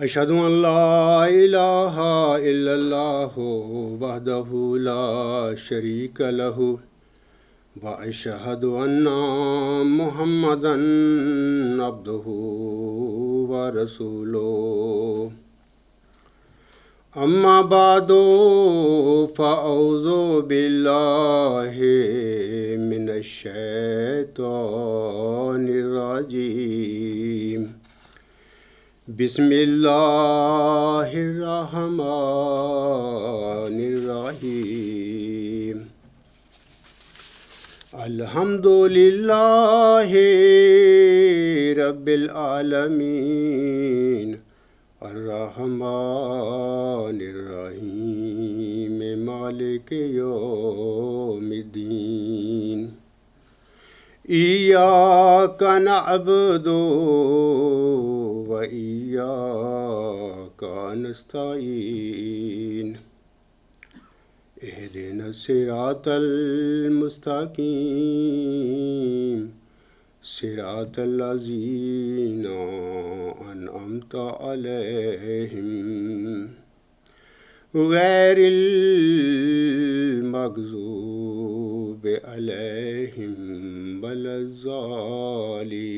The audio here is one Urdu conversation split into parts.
اشہد ان لا الہ الا اللہ وحدہ لا شریک لہ واشہد ان محمدا عبدہ ورسولہ اما بعد فاعوذ باللہ من الشیطان الرجیم بسم اللہ الرحمن الرحیم الحمد للہ رب العالمین الرحمن الرحیم مالک یوم الدین ایاک نعبد و ایاک نستعین اہدنا الصراط المستقیم صراط الذین انعمت علیہم غیر المغضوب علیہم ولا الضالین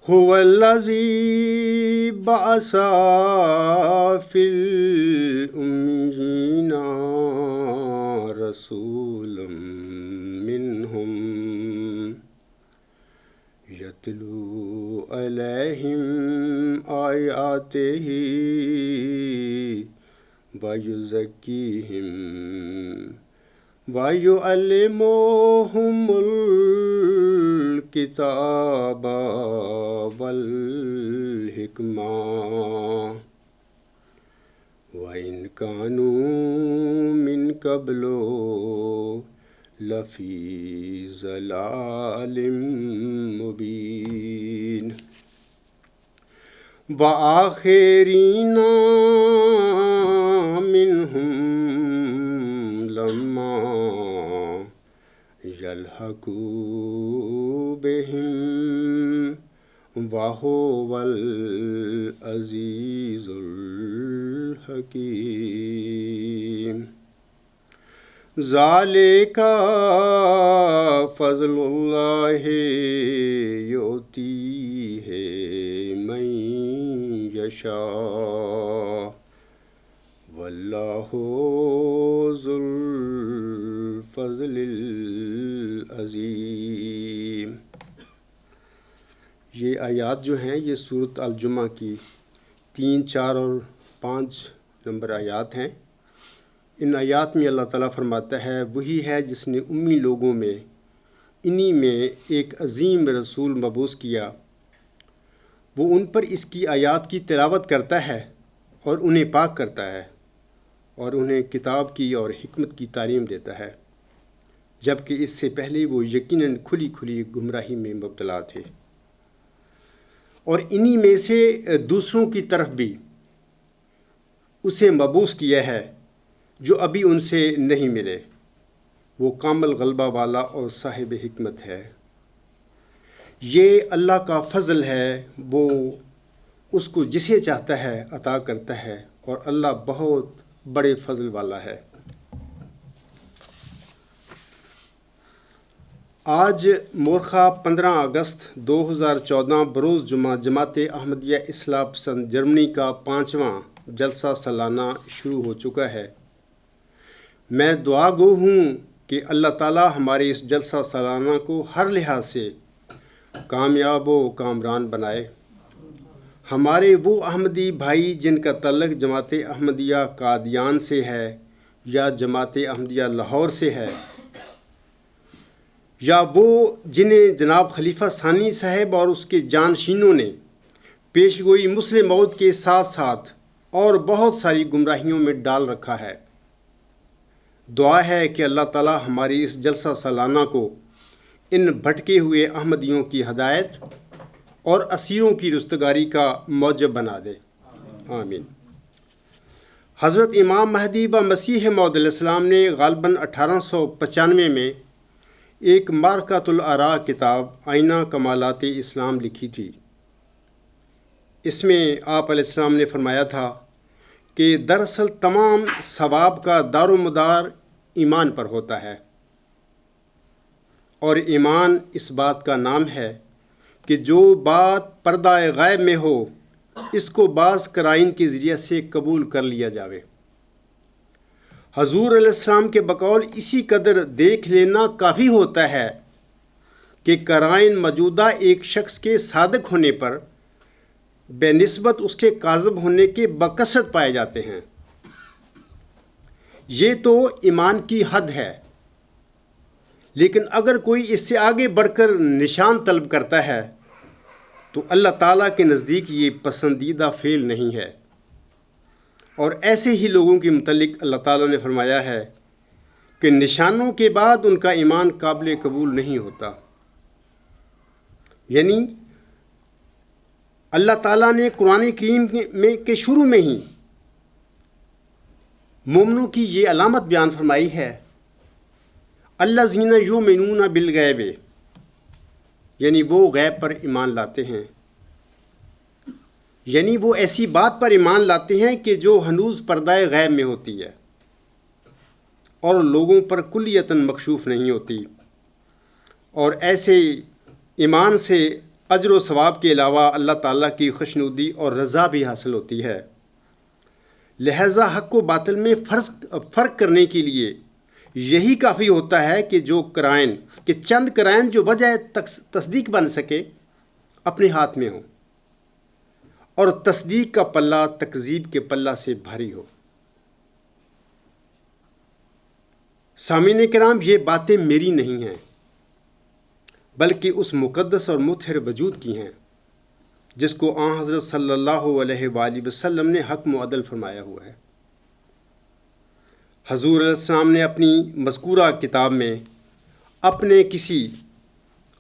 هو الذی بعث فی الأمیین رسولا منہم یتلو علیہم آیاتہ ویزکیہم وَيُعَلِّمُهُمُ الْكِتَابَ وَالْحِكْمَةَ وَإِنْ كَانُوا مِنْ قَبْلُ لَفِي ضَلَالٍ مُبِينٍ وَآخَرِينَ مِنْهُمْ لَمَّا يَلْحَقُوا بِهِمْ وَهُوَ الْعَزِيزُ الْحَكِيمُ ذَلِكَ فَضْلُ اللَّهِ يُؤْتِيهِ مَن يَشَاءُ واللہ ذو الفضل العظیم۔ یہ آیات جو ہیں یہ سورۃ الجمعہ کی 3، 4 اور 5 نمبر آیات ہیں۔ ان آیات میں اللہ تعالیٰ فرماتا ہے وہی ہے جس نے امی لوگوں میں انہی میں ایک عظیم رسول مبعوث کیا، وہ ان پر اس کی آیات کی تلاوت کرتا ہے اور انہیں پاک کرتا ہے اور انہیں کتاب کی اور حکمت کی تعلیم دیتا ہے، جبکہ اس سے پہلے وہ یقیناً کھلی کھلی گمراہی میں مبتلا تھے، اور انہی میں سے دوسروں کی طرف بھی اسے مبعوث کیا ہے جو ابھی ان سے نہیں ملے۔ وہ کامل غلبہ والا اور صاحب حکمت ہے۔ یہ اللہ کا فضل ہے، وہ اس کو جسے چاہتا ہے عطا کرتا ہے، اور اللہ بہت بڑے فضل والا ہے۔ آج مورخہ 15 اگست 2014 بروز جمعہ جماعت احمدیہ اصلاح پسند جرمنی کا 5واں جلسہ سالانہ شروع ہو چکا ہے۔ میں دعا گو ہوں کہ اللہ تعالی ہمارے اس جلسہ سالانہ کو ہر لحاظ سے کامیاب و کامران بنائے۔ ہمارے وہ احمدی بھائی جن کا تعلق جماعت احمدیہ قادیان سے ہے یا جماعت احمدیہ لاہور سے ہے، یا وہ جنہیں جناب خلیفہ ثانی صاحب اور اس کے جانشینوں نے پیش گوئی مسلم موت کے ساتھ ساتھ اور بہت ساری گمراہیوں میں ڈال رکھا ہے، دعا ہے کہ اللہ تعالی ہماری اس جلسہ سالانہ کو ان بھٹکے ہوئے احمدیوں کی ہدایت اور اسیروں کی رستگاری کا موجب بنا دے، آمین۔ حضرت امام مہدی و مسیح موعود علیہ السلام نے غالباً 1895 میں ایک مارکۃ الآراء کتاب آئینہ کمالات اسلام لکھی تھی۔ اس میں آپ علیہ السلام نے فرمایا تھا کہ دراصل تمام ثواب کا دار و مدار ایمان پر ہوتا ہے، اور ایمان اس بات کا نام ہے کہ جو بات پردہ غیب میں ہو اس کو بعض قرائن کے ذریعے سے قبول کر لیا جاوے۔ حضور علیہ السلام کے بقول اسی قدر دیکھ لینا کافی ہوتا ہے کہ قرائن موجودہ ایک شخص کے صادق ہونے پر بے نسبت اس کے کاذب ہونے کے بکثرت پائے جاتے ہیں۔ یہ تو ایمان کی حد ہے، لیکن اگر کوئی اس سے آگے بڑھ کر نشان طلب کرتا ہے تو اللہ تعالیٰ کے نزدیک یہ پسندیدہ فعل نہیں ہے، اور ایسے ہی لوگوں کے متعلق اللہ تعالیٰ نے فرمایا ہے کہ نشانوں کے بعد ان کا ایمان قابل قبول نہیں ہوتا۔ یعنی اللہ تعالیٰ نے قرآن کریم میں کے شروع میں ہی مومنوں کی یہ علامت بیان فرمائی ہے، الذین یؤمنون بالغیب، یعنی وہ غیب پر ایمان لاتے ہیں، یعنی وہ ایسی بات پر ایمان لاتے ہیں کہ جو ہنوز پردہ غیب میں ہوتی ہے اور لوگوں پر کلیتاً مکشوف نہیں ہوتی، اور ایسے ایمان سے اجر و ثواب کے علاوہ اللہ تعالیٰ کی خوشنودی اور رضا بھی حاصل ہوتی ہے۔ لہذا حق و باطل میں فرق کرنے کے لیے یہی کافی ہوتا ہے کہ چند قرائن جو وجہ تصدیق بن سکے اپنے ہاتھ میں ہوں، اور تصدیق کا پلہ تکذیب کے پلہ سے بھاری ہو۔ سامعین کرام، یہ باتیں میری نہیں ہیں بلکہ اس مقدس اور مطہر وجود کی ہیں جس کو آن حضرت صلی اللہ علیہ وآلہ وسلم نے حکم و عدل فرمایا ہوا ہے۔ حضور علیہ السلام نے اپنی مذکورہ کتاب میں اپنے کسی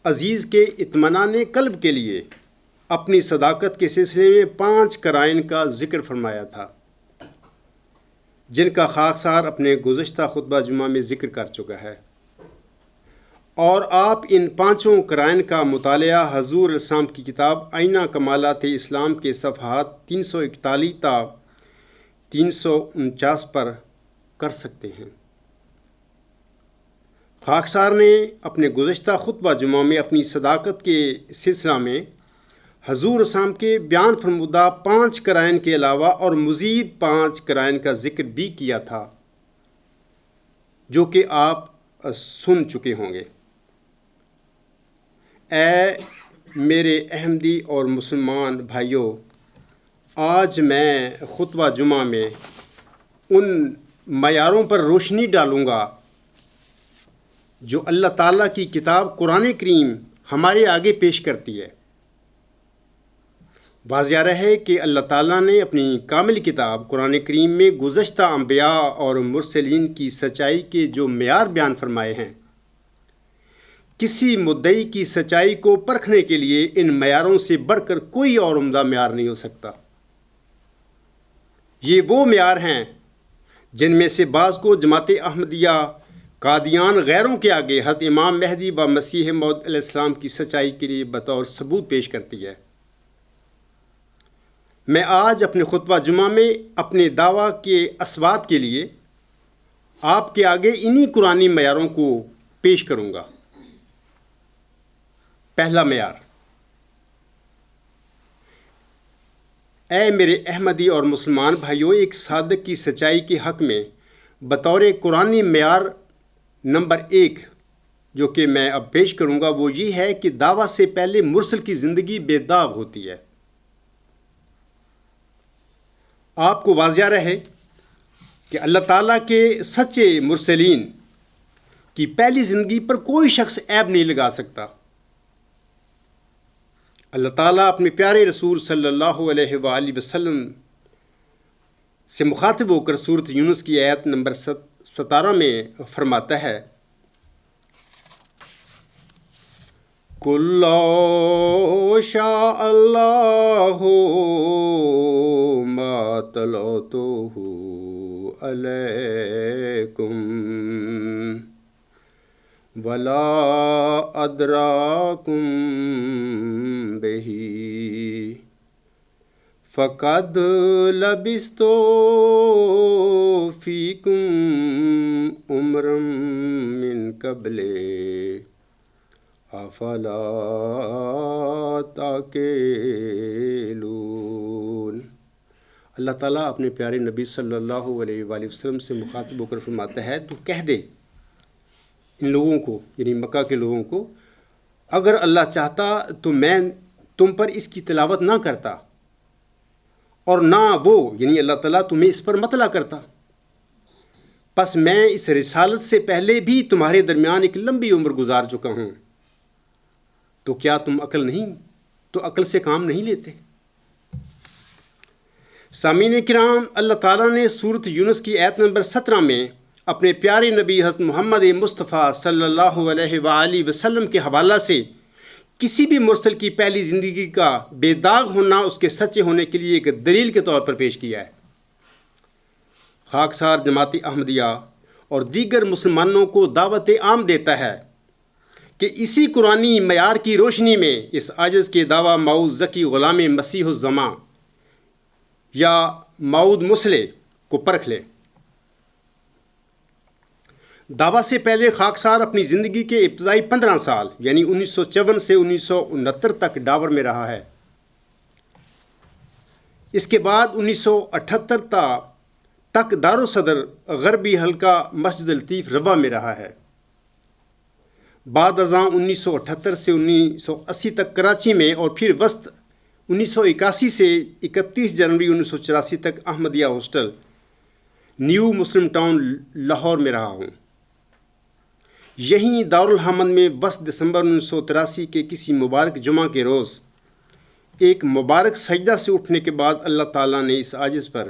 عزیز کے اطمینان قلب کے لیے اپنی صداقت کے سلسلے میں 5 قرائن کا ذکر فرمایا تھا، جن کا خاکسار اپنے گزشتہ خطبہ جمعہ میں ذکر کر چکا ہے، اور آپ ان 5 قرائن کا مطالعہ حضور علیہ السلام کی کتاب آئینہ کمالات اسلام کے صفحات 341 تا 349 پر کر سکتے ہیں۔ خاکسار نے اپنے گزشتہ خطبہ جمعہ میں اپنی صداقت کے سلسلہ میں حضور اسلام کے بیان فرمودہ 5 قرائن کے علاوہ اور مزید 5 قرائن کا ذکر بھی کیا تھا، جو کہ آپ سن چکے ہوں گے۔ اے میرے احمدی اور مسلمان بھائیوں، آج میں خطبہ جمعہ میں ان معیاروں پر روشنی ڈالوں گا جو اللہ تعالیٰ کی کتاب قرآن کریم ہمارے آگے پیش کرتی ہے۔ واضح رہے کہ اللہ تعالیٰ نے اپنی کامل کتاب قرآن کریم میں گزشتہ انبیاء اور مرسلین کی سچائی کے جو معیار بیان فرمائے ہیں، کسی مدعی کی سچائی کو پرکھنے کے لیے ان معیاروں سے بڑھ کر کوئی اور عمدہ معیار نہیں ہو سکتا۔ یہ وہ معیار ہیں جن میں سے بعض کو جماعت احمدیہ قادیان غیروں کے آگے حضرت امام مہدی و مسیح موعود علیہ السلام کی سچائی کے لیے بطور ثبوت پیش کرتی ہے۔ میں آج اپنے خطبہ جمعہ میں اپنے دعویٰ کے اثبات کے لیے آپ کے آگے انہی قرآنی معیاروں کو پیش کروں گا۔ پہلا معیار، اے میرے احمدی اور مسلمان بھائیوں، ایک صادق کی سچائی کے حق میں بطور قرآنی معیار نمبر 1 جو کہ میں اب پیش کروں گا وہ یہ ہے کہ دعویٰ سے پہلے مرسل کی زندگی بے داغ ہوتی ہے۔ آپ کو واضح رہے کہ اللہ تعالیٰ کے سچے مرسلین کی پہلی زندگی پر کوئی شخص عیب نہیں لگا سکتا۔ اللہ تعالیٰ اپنے پیارے رسول صلی اللہ علیہ وآلہ وسلم سے مخاطب ہو کر سورۃ یونس کی آیت نمبر 17 میں فرماتا ہے، قُل لَّوْ شَاءَ اللَّهُ مَا تَلَوْتُهُ عَلَيْكُمْ ولا ادراکم بہی فقد لبثت فیکم عمرا من قبل افلا تعقلون۔ اللہ تعالیٰ اپنے پیارے نبی صلی اللہ علیہ وآلہ وسلم سے مخاطب ہو کر فرماتا ہے تو کہہ دے ان لوگوں کو، یعنی مکہ کے لوگوں کو، اگر اللہ چاہتا تو میں تم پر اس کی تلاوت نہ کرتا اور نہ وہ یعنی اللہ تعالیٰ تمہیں اس پر مطلع کرتا، پس میں اس رسالت سے پہلے بھی تمہارے درمیان ایک لمبی عمر گزار چکا ہوں، تو کیا تم عقل سے کام نہیں لیتے؟ سامعین کرام، اللہ تعالیٰ نے سورۃ یونس کی آیت نمبر 17 میں اپنے پیارے نبی حضرت محمد مصطفیٰ صلی اللہ علیہ وآلہ وسلم کے حوالہ سے کسی بھی مرسل کی پہلی زندگی کا بے داغ ہونا اس کے سچے ہونے کے لیے ایک دلیل کے طور پر پیش کیا ہے۔ خاکسار جماعت احمدیہ اور دیگر مسلمانوں کو دعوت عام دیتا ہے کہ اسی قرآنی معیار کی روشنی میں اس عاجز کے دعویٰ موعود ذکی غلام مسیح الزماں یا موعود مسلح کو پرکھ لے۔ دعویٰ سے پہلے خاکسار اپنی زندگی کے ابتدائی 15 سال یعنی 1954 سے 1969 تک ڈاور میں رہا ہے۔ اس کے بعد 1978 تک دارالصدر غربی حلقہ مسجد لطیف ربا میں رہا ہے۔ بعد ازاں 1978 سے 1980 تک کراچی میں اور پھر وسط 1981 سے 31 جنوری 1984 تک احمدیہ ہاسٹل نیو مسلم ٹاؤن لاہور میں رہا ہوں۔ یہیں دارالحمد میں وسط دسمبر 1983 کے کسی مبارک جمعہ کے روز ایک مبارک سجدہ سے اٹھنے کے بعد اللہ تعالیٰ نے اس عاجز پر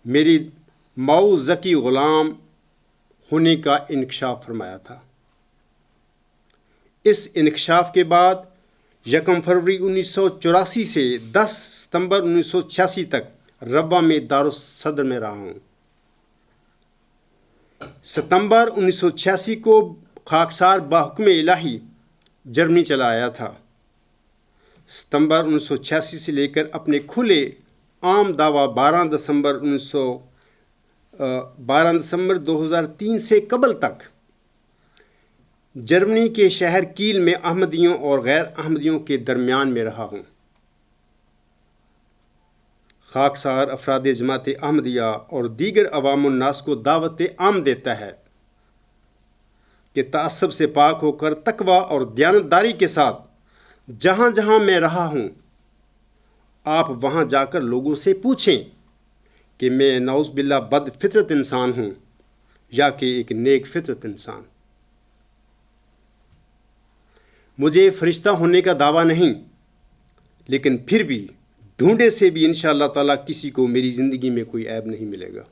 میری موعود ذکی غلام ہونے کا انکشاف فرمایا تھا۔ اس انکشاف کے بعد 1 فروری 1984 سے 10 ستمبر 1986 تک ربا میں دارالصدر میں رہا ہوں۔ ستمبر 1986 کو خاکسار بحکم الہی جرمنی چلا آیا تھا۔ ستمبر 1986 سے لے کر اپنے کھلے عام دعویٰ 12 دسمبر 2003 سے قبل تک جرمنی کے شہر کیل میں احمدیوں اور غیر احمدیوں کے درمیان میں رہا ہوں۔ خاکسار افراد جماعت احمدیہ اور دیگر عوام الناس کو دعوت عام دیتا ہے کہ تعصب سے پاک ہو کر تقوی اور دیانتداری کے ساتھ جہاں جہاں میں رہا ہوں آپ وہاں جا کر لوگوں سے پوچھیں کہ میں نعوذ باللہ بد فطرت انسان ہوں یا کہ ایک نیک فطرت انسان۔ مجھے فرشتہ ہونے کا دعویٰ نہیں، لیکن پھر بھی ڈھونڈے سے بھی انشاءاللہ تعالیٰ کسی کو میری زندگی میں کوئی عیب نہیں ملے گا۔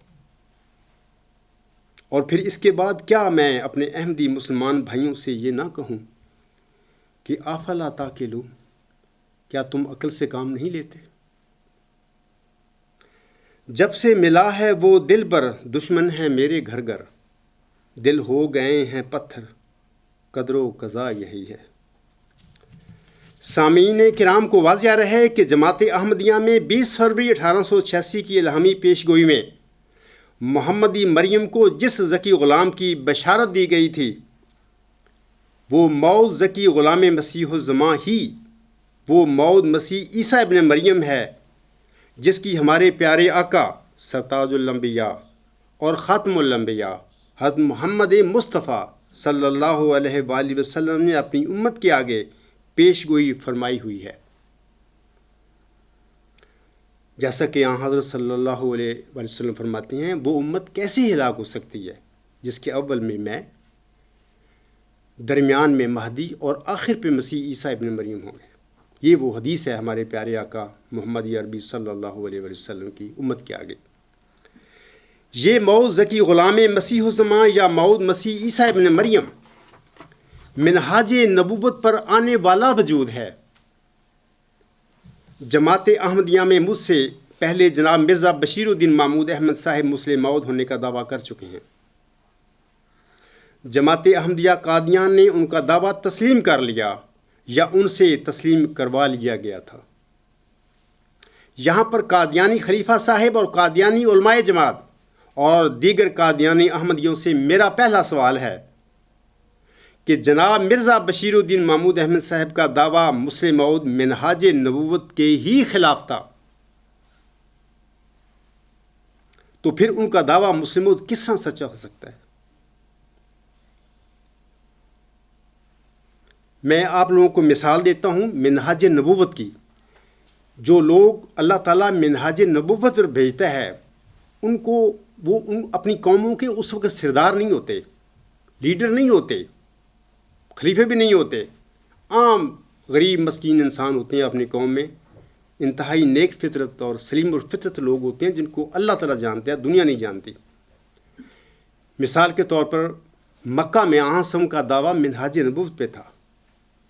اور پھر اس کے بعد کیا میں اپنے احمدی مسلمان بھائیوں سے یہ نہ کہوں کہ افلا تعقلون، کیا تم عقل سے کام نہیں لیتے؟ جب سے ملا ہے وہ دل بر دشمن ہے میرے گھر گھر، دل ہو گئے ہیں پتھر قدر و قضا یہی ہے۔ سامعین کرام کو واضح رہے کہ جماعت احمدیہ میں 20 فروری 1886 کی الہامی پیش گوئی میں محمدی مریم کو جس ذکی غلام کی بشارت دی گئی تھی وہ موعود ذکی غلام مسیح الزماں ہی وہ موعود مسیح عیسیٰ ابن مریم ہے جس کی ہمارے پیارے آقا سرتاج الانبیاء اور خاتم الانبیاء حضرت محمد مصطفیٰ صلی اللہ علیہ وآلہ وسلم نے اپنی امت کے آگے پیش گوئی فرمائی ہوئی ہے۔ جیسا کہ یہاں حضرت صلی اللہ علیہ وآلہ وسلم فرماتے ہیں، وہ امت کیسے ہلاک ہو سکتی ہے جس کے اول میں درمیان میں مہدی اور آخر پہ مسیح عیسیٰ ابن مریم ہوں گے۔ یہ وہ حدیث ہے ہمارے پیارے آقا محمد عربی صلی اللہ علیہ وآلہ وسلم کی امت کے آگے۔ یہ موعود ذکی غلام مسیح الزماں یا موعود مسیح عیسیٰ ابن مریم منہاج نبوت پر آنے والا وجود ہے۔ جماعت احمدیہ میں مجھ سے پہلے جناب مرزا بشیر الدین محمود احمد صاحب مسلح موعود ہونے کا دعویٰ کر چکے ہیں۔ جماعت احمدیہ قادیان نے ان کا دعویٰ تسلیم کر لیا یا ان سے تسلیم کروا لیا گیا تھا۔ یہاں پر قادیانی خلیفہ صاحب اور قادیانی علماء جماعت اور دیگر قادیانی احمدیوں سے میرا پہلا سوال ہے کہ جناب مرزا بشیر الدین محمود احمد صاحب کا دعویٰ مسلم موعود منہاج نبوت کے ہی خلاف تھا، تو پھر ان کا دعویٰ مسلم موعود کس طرح سچا ہو سکتا ہے؟ میں آپ لوگوں کو مثال دیتا ہوں منہاج نبوت کی۔ جو لوگ اللہ تعالیٰ منہاج نبوت پر بھیجتا ہے ان کو وہ اپنی قوموں کے اس وقت سردار نہیں ہوتے، لیڈر نہیں ہوتے، خلیفے بھی نہیں ہوتے، عام غریب مسکین انسان ہوتے ہیں اپنی قوم میں، انتہائی نیک فطرت اور سلیم الفطرت لوگ ہوتے ہیں جن کو اللہ تعالیٰ جانتے ہیں، دنیا نہیں جانتی۔ مثال کے طور پر مکہ میں آسم کا دعویٰ منہاج نبوت پہ تھا،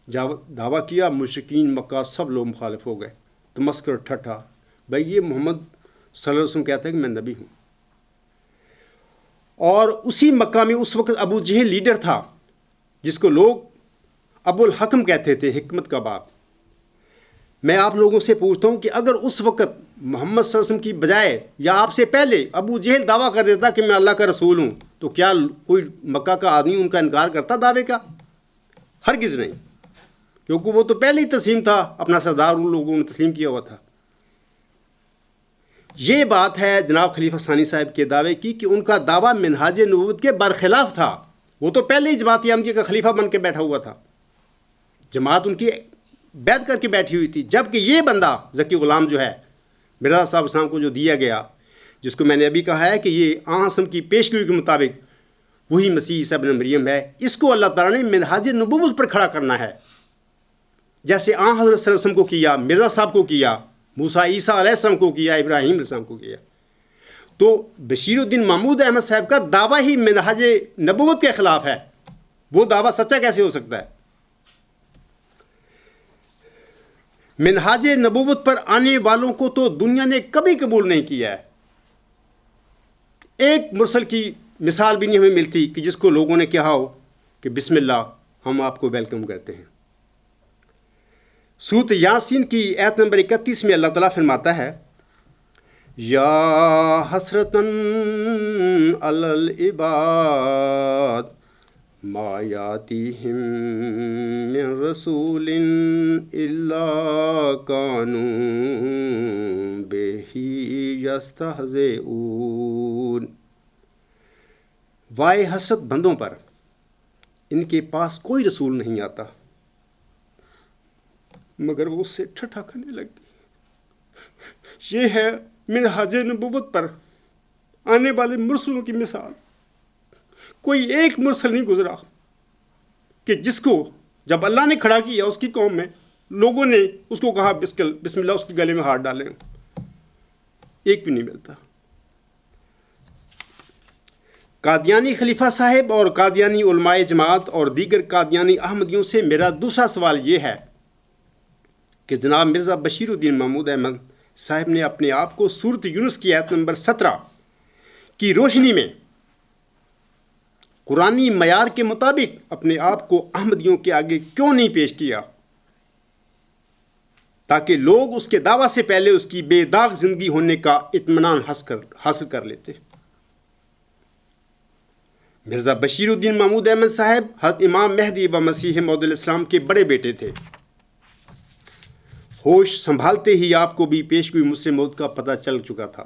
دعویٰ کیا، مشرکین مکہ سب لوگ مخالف ہو گئے، تمسکر ٹھٹھا، بھائی یہ محمد صلی اللہ علیہ وسلم کہتا ہے کہ میں نبی ہوں۔ اور اسی مکہ میں اس وقت ابو جہل لیڈر تھا جس کو لوگ ابو الحکم کہتے تھے، حکمت کا باپ۔ میں آپ لوگوں سے پوچھتا ہوں کہ اگر اس وقت محمد صلی اللہ علیہ وسلم کی بجائے یا آپ سے پہلے ابو جہل دعویٰ کر دیتا کہ میں اللہ کا رسول ہوں، تو کیا کوئی مکہ کا آدمی ان کا انکار کرتا دعوے کا؟ ہرگز نہیں، کیونکہ وہ تو پہلے ہی تسلیم تھا، اپنا سردار ان لوگوں نے تسلیم کیا ہوا تھا۔ یہ بات ہے جناب خلیفہ ثانی صاحب کے دعوے کی کہ ان کا دعویٰ منہاج نبوت کے برخلاف تھا۔ وہ تو پہلے ہی جماعت احمدیہ کا خلیفہ بن کے بیٹھا ہوا تھا، جماعت ان کی بیعت کر کے بیٹھی ہوئی تھی، جبکہ یہ بندہ ذکی غلام جو ہے مرزا صاحب اسلام کو جو دیا گیا، جس کو میں نے ابھی کہا ہے کہ یہ آسم کی پیشگوئی کے مطابق وہی مسیح عیسیٰ ابن مریم ہے، اس کو اللہ تعالیٰ نے منہاج نبوت پر کھڑا کرنا ہے، جیسے حضرت صلی اللہ علیہ وسلم کو کیا، مرزا صاحب کو کیا، موسیٰ عیسیٰ علیہ السلام کو کیا، ابراہیم علیہ السلام کو کیا۔ تو بشیر الدین محمود احمد صاحب کا دعویٰ ہی منہاج نبوت کے خلاف ہے، وہ دعویٰ سچا کیسے ہو سکتا ہے؟ منہاج نبوت پر آنے والوں کو تو دنیا نے کبھی قبول نہیں کیا ہے۔ ایک مرسل کی مثال بھی نہیں ہمیں ملتی کہ جس کو لوگوں نے کہا ہو کہ بسم اللہ ہم آپ کو ویلکم کرتے ہیں۔ سورۃ یاسین کی آیت نمبر 31 میں اللہ تعالیٰ فرماتا ہے، یا حسرتاً علی العباد ما یاتیہم من رسول الا کانوا بہ یستہزئون۔ وائے حسرت بندوں پر، ان کے پاس کوئی رسول نہیں آتا مگر وہ اس سے ٹھٹھا کرنے لگتی۔ یہ ہے منہاج نبوت پر آنے والے مرسلوں کی مثال۔ کوئی ایک مرسل نہیں گزرا کہ جس کو جب اللہ نے کھڑا کیا اس کی قوم میں لوگوں نے اس کو کہا بسم اللہ، اس کے گلے میں ہاتھ ڈالیں، ایک بھی نہیں ملتا۔ قادیانی خلیفہ صاحب اور قادیانی علماء جماعت اور دیگر قادیانی احمدیوں سے میرا دوسرا سوال یہ ہے کہ جناب مرزا بشیر الدین محمود احمد صاحب نے اپنے آپ کو سورۃ یونس کی آیت نمبر 17 کی روشنی میں قرآنی معیار کے مطابق اپنے آپ کو احمدیوں کے آگے کیوں نہیں پیش کیا تاکہ لوگ اس کے دعویٰ سے پہلے اس کی بے داغ زندگی ہونے کا اطمینان حاصل کر لیتے؟ مرزا بشیر الدین محمود احمد صاحب حضرت امام مہدی و مسیح موعود علیہ السلام کے بڑے بیٹے تھے۔ ہوش سنبھالتے ہی آپ کو بھی پیشگوئی مسلم موعود کا پتہ چل چکا تھا۔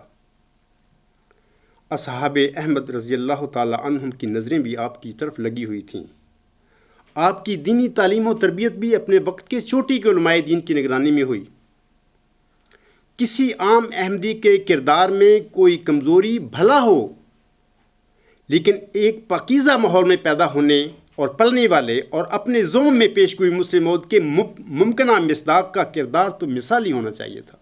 اصحاب احمد رضی اللہ تعالی عنہم کی نظریں بھی آپ کی طرف لگی ہوئی تھیں۔ آپ کی دینی تعلیم و تربیت بھی اپنے وقت کے چوٹی کے علماء دین کی نگرانی میں ہوئی۔ کسی عام احمدی کے کردار میں کوئی کمزوری بھلا ہو، لیکن ایک پاکیزہ ماحول میں پیدا ہونے اور پلنے والے اور اپنے زوم میں پیشگوئی مسلم موعود کے ممکنہ مصداق کا کردار تو مثالی ہونا چاہیے تھا۔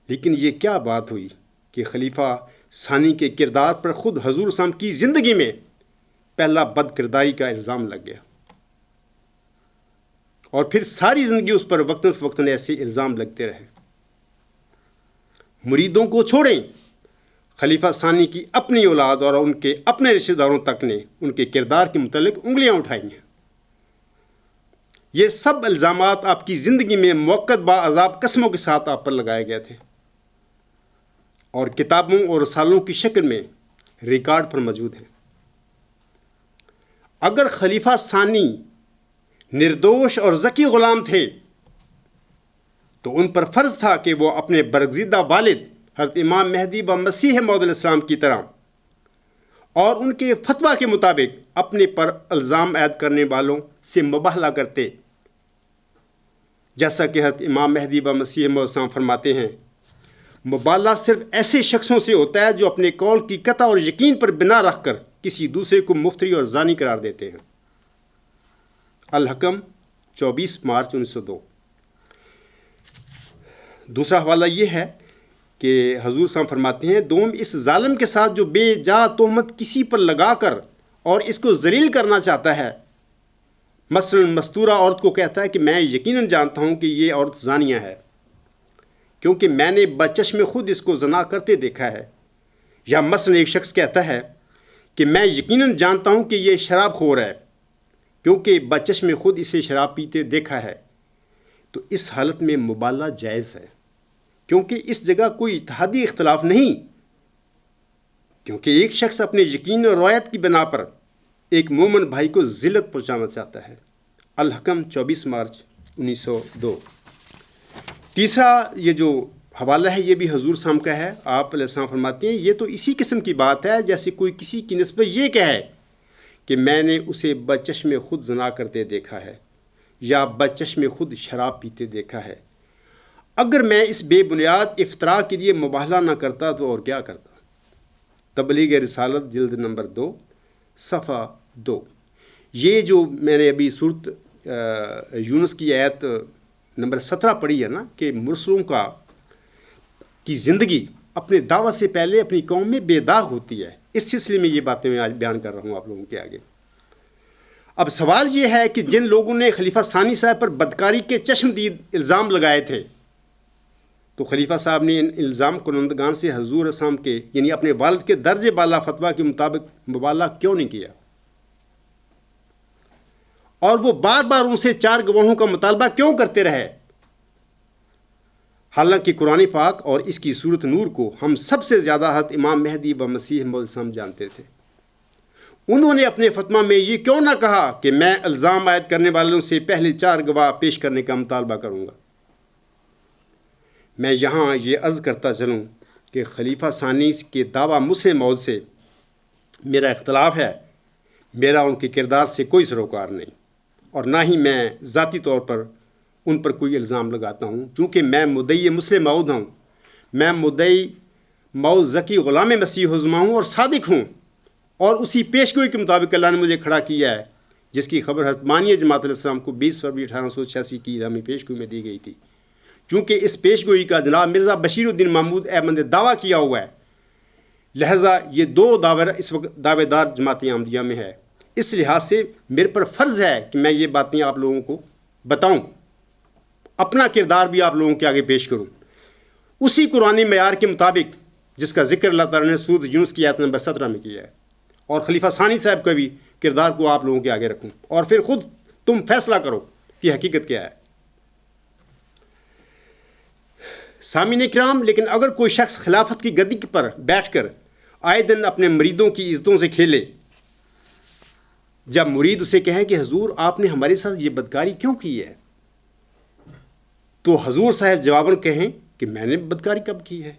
لیکن یہ کیا بات ہوئی کہ خلیفہ ثانی کے کردار پر خود حضور صلی اللہ علیہ وسلم کی زندگی میں پہلا بد کرداری کا الزام لگ گیا، اور پھر ساری زندگی اس پر وقتاً فوقتاً ایسے الزام لگتے رہے۔ مریدوں کو چھوڑیں، خلیفہ ثانی کی اپنی اولاد اور ان کے اپنے رشتہ داروں تک نے ان کے کردار کے متعلق انگلیاں اٹھائی ہیں۔ یہ سب الزامات آپ کی زندگی میں موقت باعذاب قسموں کے ساتھ آپ پر لگائے گئے تھے اور کتابوں اور رسالوں کی شکل میں ریکارڈ پر موجود ہیں۔ اگر خلیفہ ثانی نردوش اور ذکی غلام تھے تو ان پر فرض تھا کہ وہ اپنے برگزیدہ والد حضرت امام مہدی و مسیح موعود علیہ السلام کی طرح اور ان کے فتویٰ کے مطابق اپنے پر الزام عائد کرنے والوں سے مباہلہ کرتے، جیسا کہ حضرت امام مہدی و مسیح موعود علیہ السلام فرماتے ہیں، مباہلہ صرف ایسے شخصوں سے ہوتا ہے جو اپنے قول کی قطع اور یقین پر بنا رکھ کر کسی دوسرے کو مفتری اور زانی قرار دیتے ہیں۔ الحکم 24 مارچ 1902۔ دوسرا حوالہ یہ ہے کہ حضور صاحب فرماتے ہیں، دوم اس ظالم کے ساتھ جو بے جا تہمت کسی پر لگا کر اور اس کو ذلیل کرنا چاہتا ہے، مثلا مستورہ عورت کو کہتا ہے کہ میں یقیناً جانتا ہوں کہ یہ عورت زانیہ ہے کیونکہ میں نے بچشم خود اس کو زنا کرتے دیکھا ہے، یا مثلا ایک شخص کہتا ہے کہ میں یقیناً جانتا ہوں کہ یہ شراب خور ہے کیونکہ بچشم خود اسے شراب پیتے دیکھا ہے، تو اس حالت میں مبالغہ جائز ہے کیونکہ اس جگہ کوئی اتحادی اختلاف نہیں، کیونکہ ایک شخص اپنے یقین اور روایت کی بنا پر ایک مومن بھائی کو ذلت پہنچانا چاہتا ہے۔ الحکم 24 مارچ 1902۔ تیسرا یہ جو حوالہ ہے یہ بھی حضور صاحب کا ہے۔ آپ علیہ السلام فرماتے ہیں، یہ تو اسی قسم کی بات ہے جیسے کوئی کسی کی نسبت یہ کہے کہ میں نے اسے بچشم خود زنا کرتے دیکھا ہے یا بچشم خود شراب پیتے دیکھا ہے۔ اگر میں اس بے بنیاد افتراء کے لیے مباہلہ نہ کرتا تو اور کیا کرتا؟ تبلیغ رسالت جلد نمبر 2 صفحہ 2۔ یہ جو میں نے ابھی سورت یونس کی آیت نمبر 17 پڑھی ہے نا کہ مرسلوں کی زندگی اپنے دعوت سے پہلے اپنی قوم میں بے داغ ہوتی ہے، اس سلسلے میں یہ باتیں میں آج بیان کر رہا ہوں آپ لوگوں کے آگے۔ اب سوال یہ ہے کہ جن لوگوں نے خلیفہ ثانی صاحب پر بدکاری کے چشمدید الزام لگائے تھے تو خلیفہ صاحب نے ان الزام کنندگان سے حضور اسلام کے یعنی اپنے والد کے درج بالا فتویٰ کے مطابق مبالغہ کیوں نہیں کیا، اور وہ بار بار ان سے 4 گواہوں کا مطالبہ کیوں کرتے رہے؟ حالانکہ قرآن پاک اور اس کی سورت نور کو ہم سب سے زیادہ حضرت امام مہدی و مسیح موعود علیہ السلام جانتے تھے۔ انہوں نے اپنے فتویٰ میں یہ کیوں نہ کہا کہ میں الزام عائد کرنے والوں سے پہلے 4 گواہ پیش کرنے کا مطالبہ کروں گا؟ میں یہاں یہ عرض کرتا چلوں کہ خلیفہ ثانی کے دعویٰ مسلم موعود سے میرا اختلاف ہے، میرا ان کے کردار سے کوئی سروکار نہیں، اور نہ ہی میں ذاتی طور پر ان پر کوئی الزام لگاتا ہوں، چونکہ میں مدعی مسلم موعود ہوں، میں مدعی موعود ذکی غلام مسیح عظمیٰ ہوں اور صادق ہوں، اور اسی پیشگوئی کے مطابق اللہ نے مجھے کھڑا کیا ہے جس کی خبر حضرت مانی جماعت علیہ السلام کو 20 فروری 1886 کی الہامی پیشگوئی میں دی گئی تھی۔ چونکہ اس پیشگوئی کا جناب مرزا بشیر الدین محمود احمد نے دعویٰ کیا ہوا ہے، لہٰذا یہ 2 اس وقت دعوے دار جماعت احمدیہ میں ہے، اس لحاظ سے میرے پر فرض ہے کہ میں یہ باتیں آپ لوگوں کو بتاؤں، اپنا کردار بھی آپ لوگوں کے آگے پیش کروں اسی قرآنی معیار کے مطابق جس کا ذکر اللہ تعالیٰ نے سورت یونس کی آیت نمبر 17 میں کیا ہے، اور خلیفہ ثانی صاحب کا بھی کردار کو آپ لوگوں کے آگے رکھوں، اور پھر خود تم فیصلہ کرو کہ حقیقت کیا ہے۔ سامعین کرام، لیکن اگر کوئی شخص خلافت کی گدی پر بیٹھ کر آئے دن اپنے مریدوں کی عزتوں سے کھیلے، جب مرید اسے کہیں کہ حضور آپ نے ہمارے ساتھ یہ بدکاری کیوں کی ہے، تو حضور صاحب جواباً کہیں کہ میں نے بدکاری کب کی ہے؟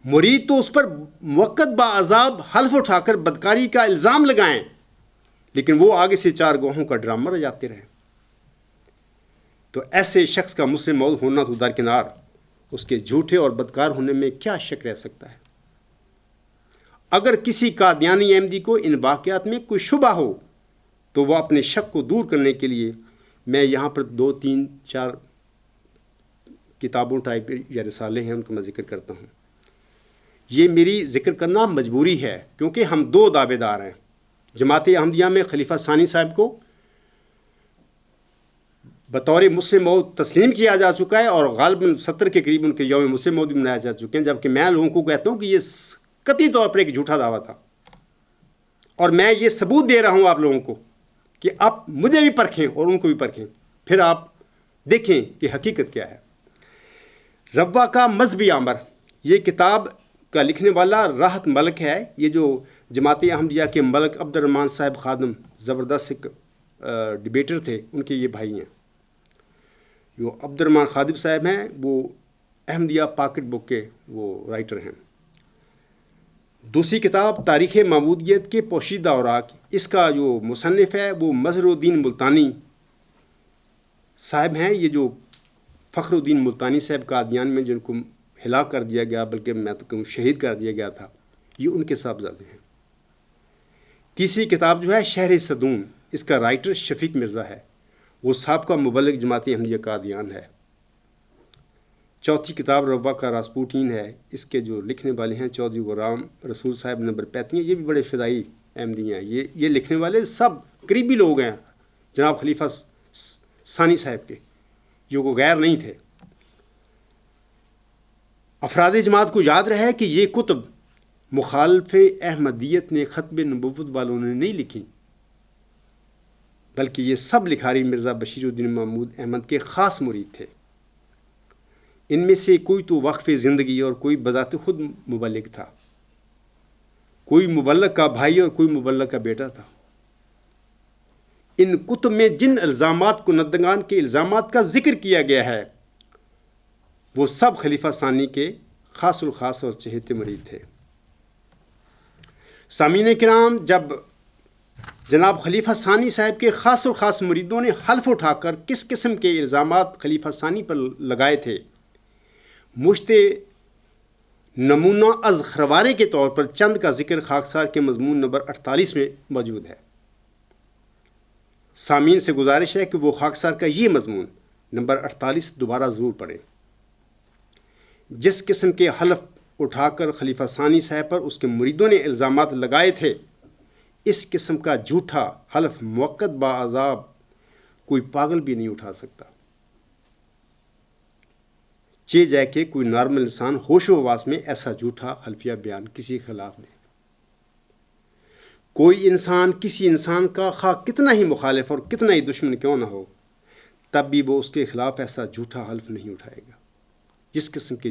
مرید تو اس پر موقت باعذاب حلف اٹھا کر بدکاری کا الزام لگائیں، لیکن وہ آگے سے 4 گواہوں کا ڈرامہ رچاتے رہیں۔ تو ایسے شخص کا مسلم موعود ہونا تو درکنار، اس کے جھوٹے اور بدکار ہونے میں کیا شک رہ سکتا ہے؟ اگر کسی قادیانی احمدی کو ان واقعات میں کوئی شبہ ہو تو وہ اپنے شک کو دور کرنے کے لیے میں یہاں پر 2 3 4 کتابوں ٹائپ یا رسالے ہیں ان کا میں ذکر کرتا ہوں۔ یہ میری ذکر کرنا مجبوری ہے کیونکہ ہم 2 دعوے دار ہیں۔ جماعت احمدیہ میں خلیفہ ثانی صاحب کو بطور مسلم موت تسلیم کیا جا چکا ہے، اور غالباً 70 کے قریب ان کے یوم مسلم موت بھی منائے جا چکے ہیں، جبکہ میں لوگوں کو کہتا ہوں کہ یہ قطعی طور پر ایک جھوٹا دعویٰ تھا، اور میں یہ ثبوت دے رہا ہوں آپ لوگوں کو کہ آپ مجھے بھی پرکھیں اور ان کو بھی پرکھیں، پھر آپ دیکھیں کہ حقیقت کیا ہے۔ ربا کا مذہبی امر، یہ کتاب کا لکھنے والا راحت ملک ہے۔ یہ جو جماعت احمدیہ کے ملک عبد الرحمن صاحب خادم زبردست ڈبیٹر تھے، ان کے یہ بھائی ہیں۔ جو عبد الرحمن خادم صاحب ہیں وہ احمدیہ پاکٹ بک کے وہ رائٹر ہیں۔ دوسری کتاب تاریخ معبودیت کے پوشیدہ اوراق، اس کا جو مصنف ہے وہ مظہر الدین ملتانی صاحب ہیں۔ یہ جو فخر الدین ملتانی صاحب قادیان میں جن کو ہلاک کر دیا گیا، بلکہ میں تو کہوں شہید کر دیا گیا تھا، یہ ان کے صاحبزادے ہیں۔ تیسری کتاب جو ہے شہر صدوم، اس کا رائٹر شفیق مرزا ہے، وہ سابقہ مبلغ جماعت احمدیہ قادیان ہے۔ چوتھی کتاب ربا کا راسپوٹین ہے، اس کے جو لکھنے والے ہیں چودھری غلام رسول صاحب نمبر 35، یہ بھی بڑے فدائی احمدی ہیں۔ یہ لکھنے والے سب قریبی لوگ ہیں جناب خلیفہ ثانی صاحب کے، جو کو غیر نہیں تھے۔ افراد جماعت کو یاد رہے کہ یہ کتب مخالف احمدیت نے ختم نبوت والوں نے نہیں لکھی، بلکہ یہ سب لکھاری مرزا بشیر الدین محمود احمد کے خاص مرید تھے۔ ان میں سے کوئی تو وقف زندگی اور کوئی بذات خود مبلغ تھا، کوئی مبلغ کا بھائی اور کوئی مبلغ کا بیٹا تھا۔ ان کتب میں جن الزامات کو ندگان کے الزامات کا ذکر کیا گیا ہے وہ سب خلیفہ ثانی کے خاص الخاص اور چہیتے مرید تھے۔ سامعین کرام، جب جناب خلیفہ ثانی صاحب کے خاص الخاص مریدوں نے حلف اٹھا کر کس قسم کے الزامات خلیفہ ثانی پر لگائے تھے، مشت نمونہ از خروارے کے طور پر چند کا ذکر خاکسار کے مضمون نمبر 48 میں موجود ہے۔ سامعین سے گزارش ہے کہ وہ خاکسار کا یہ مضمون نمبر 48 دوبارہ ضرور پڑھیں۔ جس قسم کے حلف اٹھا کر خلیفہ ثانی صاحب پر اس کے مریدوں نے الزامات لگائے تھے، اس قسم کا جھوٹا حلف موقت باعذاب کوئی پاگل بھی نہیں اٹھا سکتا، چہ جائے کہ کوئی نارمل انسان ہوش و حواس میں ایسا جھوٹا حلفیہ بیان کسی کے خلاف دے۔ کوئی انسان کسی انسان کا خواہ کتنا ہی مخالف اور کتنا ہی دشمن کیوں نہ ہو، تب بھی وہ اس کے خلاف ایسا جھوٹا حلف نہیں اٹھائے گا جس قسم کے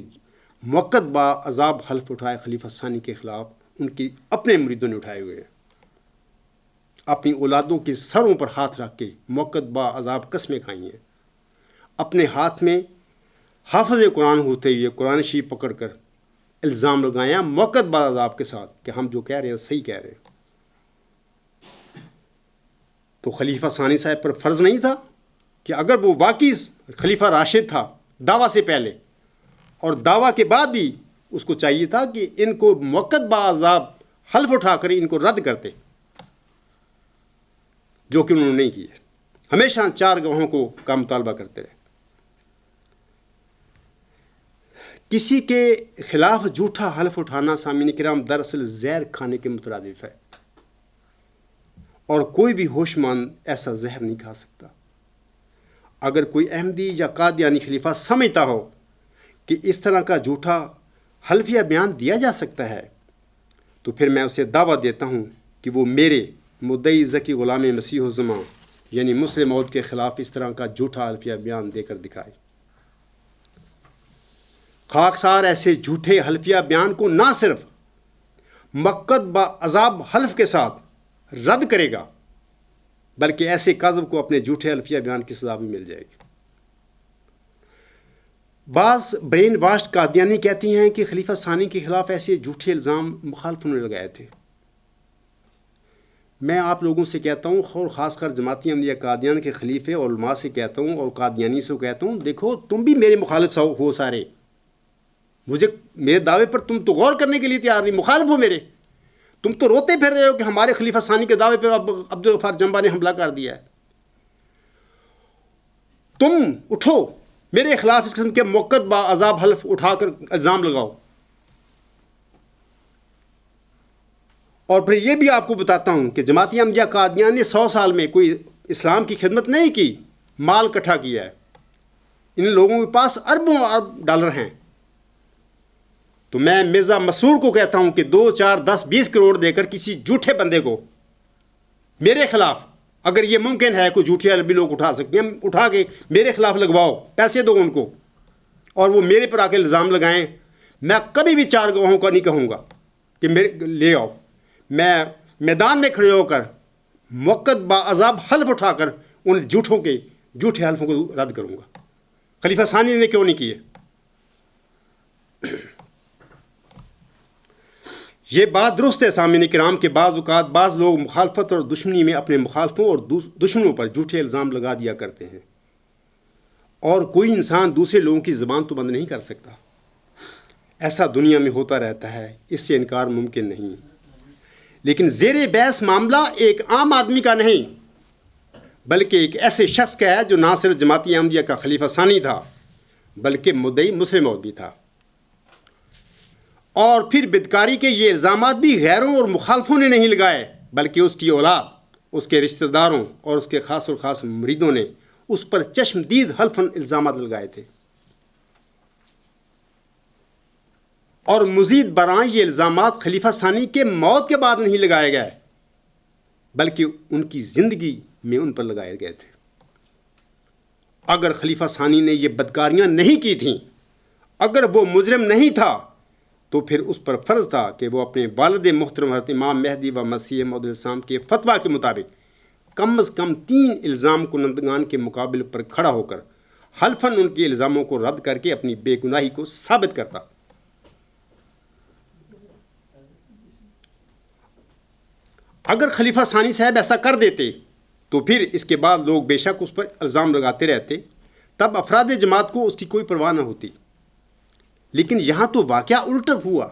موقت باعذاب حلف اٹھائے خلیفہ ثانی کے خلاف ان کی اپنے مریدوں نے اٹھائے ہوئے ہیں۔ اپنی اولادوں کے سروں پر ہاتھ رکھ کے موقت باعذاب قسمیں کھائی ہیں، اپنے ہاتھ میں حافظ قرآن ہوتے ہوئے قرآن شریف پکڑ کر الزام لگایا موقت باعذاب کے ساتھ کہ ہم جو کہہ رہے ہیں صحیح کہہ رہے ہیں۔ تو خلیفہ ثانی صاحب پر فرض نہیں تھا کہ اگر وہ واقعی خلیفہ راشد تھا دعویٰ سے پہلے اور دعویٰ کے بعد بھی اس کو چاہیے تھا کہ ان کو موقت باعذاب حلف اٹھا کر ان کو رد کرتے، جو کہ انہوں نے نہیں کیا۔ ہمیشہ 4 گواہوں کا مطالبہ کرتے رہے۔ کسی کے خلاف جھوٹا حلف اٹھانا سامعین کرام دراصل زہر کھانے کے مترادف ہے، اور کوئی بھی ہوش مند ایسا زہر نہیں کھا سکتا۔ اگر کوئی احمدی یا قادیانی خلیفہ سمجھتا ہو کہ اس طرح کا جھوٹا حلفیہ بیان دیا جا سکتا ہے، تو پھر میں اسے دعویٰ دیتا ہوں کہ وہ میرے مدعی ذکی غلام مسیح الزمان یعنی مسلم موعود کے خلاف اس طرح کا جھوٹا حلفیہ بیان دے کر دکھائے۔ خاکسار ایسے جھوٹے حلفیہ بیان کو نہ صرف موقت باعذاب حلف کے ساتھ رد کرے گا، بلکہ ایسے کاذب کو اپنے جھوٹے حلفیہ بیان کی سزا بھی مل جائے گی۔ بعض برین واشڈ قادیانی کہتی ہیں کہ خلیفہ ثانی کے خلاف ایسے جھوٹے الزام مخالفوں نے لگائے تھے۔ میں آپ لوگوں سے کہتا ہوں، اور خاص کر جماعتی احمدیہ قادیان کے خلیفے اور علماء سے کہتا ہوں اور قادیانی سے کہتا ہوں، دیکھو تم بھی میرے مخالف ہو سارے، میرے دعوے پر تم تو غور کرنے کے لیے تیار نہیں، مخالف ہو میرے۔ تم تو روتے پھر رہے ہو کہ ہمارے خلیفہ ثانی کے دعوے پہ عبدالغفار جنبا نے حملہ کر دیا ہے۔ تم اٹھو، میرے خلاف اس قسم کے موقت باعذاب حلف اٹھا کر الزام لگاؤ۔ اور پھر یہ بھی آپ کو بتاتا ہوں کہ جماعتی احمدیہ قادیان نے 100 سال میں کوئی اسلام کی خدمت نہیں کی، مال اکٹھا کیا ہے، ان لوگوں کے پاس اربوں ارب ڈالر ہیں، تو میں مرزا مسرور کو کہتا ہوں کہ 2 4 10 20 کروڑ دے کر کسی جھوٹے بندے کو میرے خلاف، اگر یہ ممکن ہے کوئی جھوٹے عربی لوگ اٹھا سکتے ہیں، اٹھا کے میرے خلاف لگواؤ، پیسے دو ان کو اور وہ میرے پر آ کے الزام لگائیں، میں کبھی بھی 4 گواہوں کا نہیں کہوں گا کہ میرے لے آؤ، میں میدان میں کھڑے ہو کر موقت باعذاب حلف اٹھا کر ان جھوٹے حلفوں کو رد کروں گا۔ خلیفہ ثانی نے کیوں نہیں کیے؟ یہ بات درست ہے سامعین کرام کہ بعض اوقات بعض لوگ مخالفت اور دشمنی میں اپنے مخالفوں اور دشمنوں پر جھوٹے الزام لگا دیا کرتے ہیں، اور کوئی انسان دوسرے لوگوں کی زبان تو بند نہیں کر سکتا، ایسا دنیا میں ہوتا رہتا ہے، اس سے انکار ممکن نہیں۔ لیکن زیر بحث معاملہ ایک عام آدمی کا نہیں، بلکہ ایک ایسے شخص کا ہے جو نہ صرف جماعت احمدیہ کا خلیفہ ثانی تھا بلکہ مدعی مسلم موعود بھی تھا۔ اور پھر بدکاری کے یہ الزامات بھی غیروں اور مخالفوں نے نہیں لگائے، بلکہ اس کی اولاد، اس کے رشتہ داروں اور اس کے خاص اور خاص مریدوں نے اس پر چشمدید حلفاً الزامات لگائے تھے۔ اور مزید برآں یہ الزامات خلیفہ ثانی کے موت کے بعد نہیں لگائے گئے، بلکہ ان کی زندگی میں ان پر لگائے گئے تھے۔ اگر خلیفہ ثانی نے یہ بدکاریاں نہیں کی تھیں، اگر وہ مجرم نہیں تھا، تو پھر اس پر فرض تھا کہ وہ اپنے والد محترم حضرت امام مہدی و مسیح موعود علیہ السلام کے فتویٰ کے مطابق کم از کم 3 الزام کنندگان کے مقابل پر کھڑا ہو کر حلفاً ان کے الزاموں کو رد کر کے اپنی بے گناہی کو ثابت کرتا۔ اگر خلیفہ ثانی صاحب ایسا کر دیتے تو پھر اس کے بعد لوگ بے شک اس پر الزام لگاتے رہتے، تب افراد جماعت کو اس کی کوئی پرواہ نہ ہوتی۔ لیکن یہاں تو واقعہ الٹا ہوا۔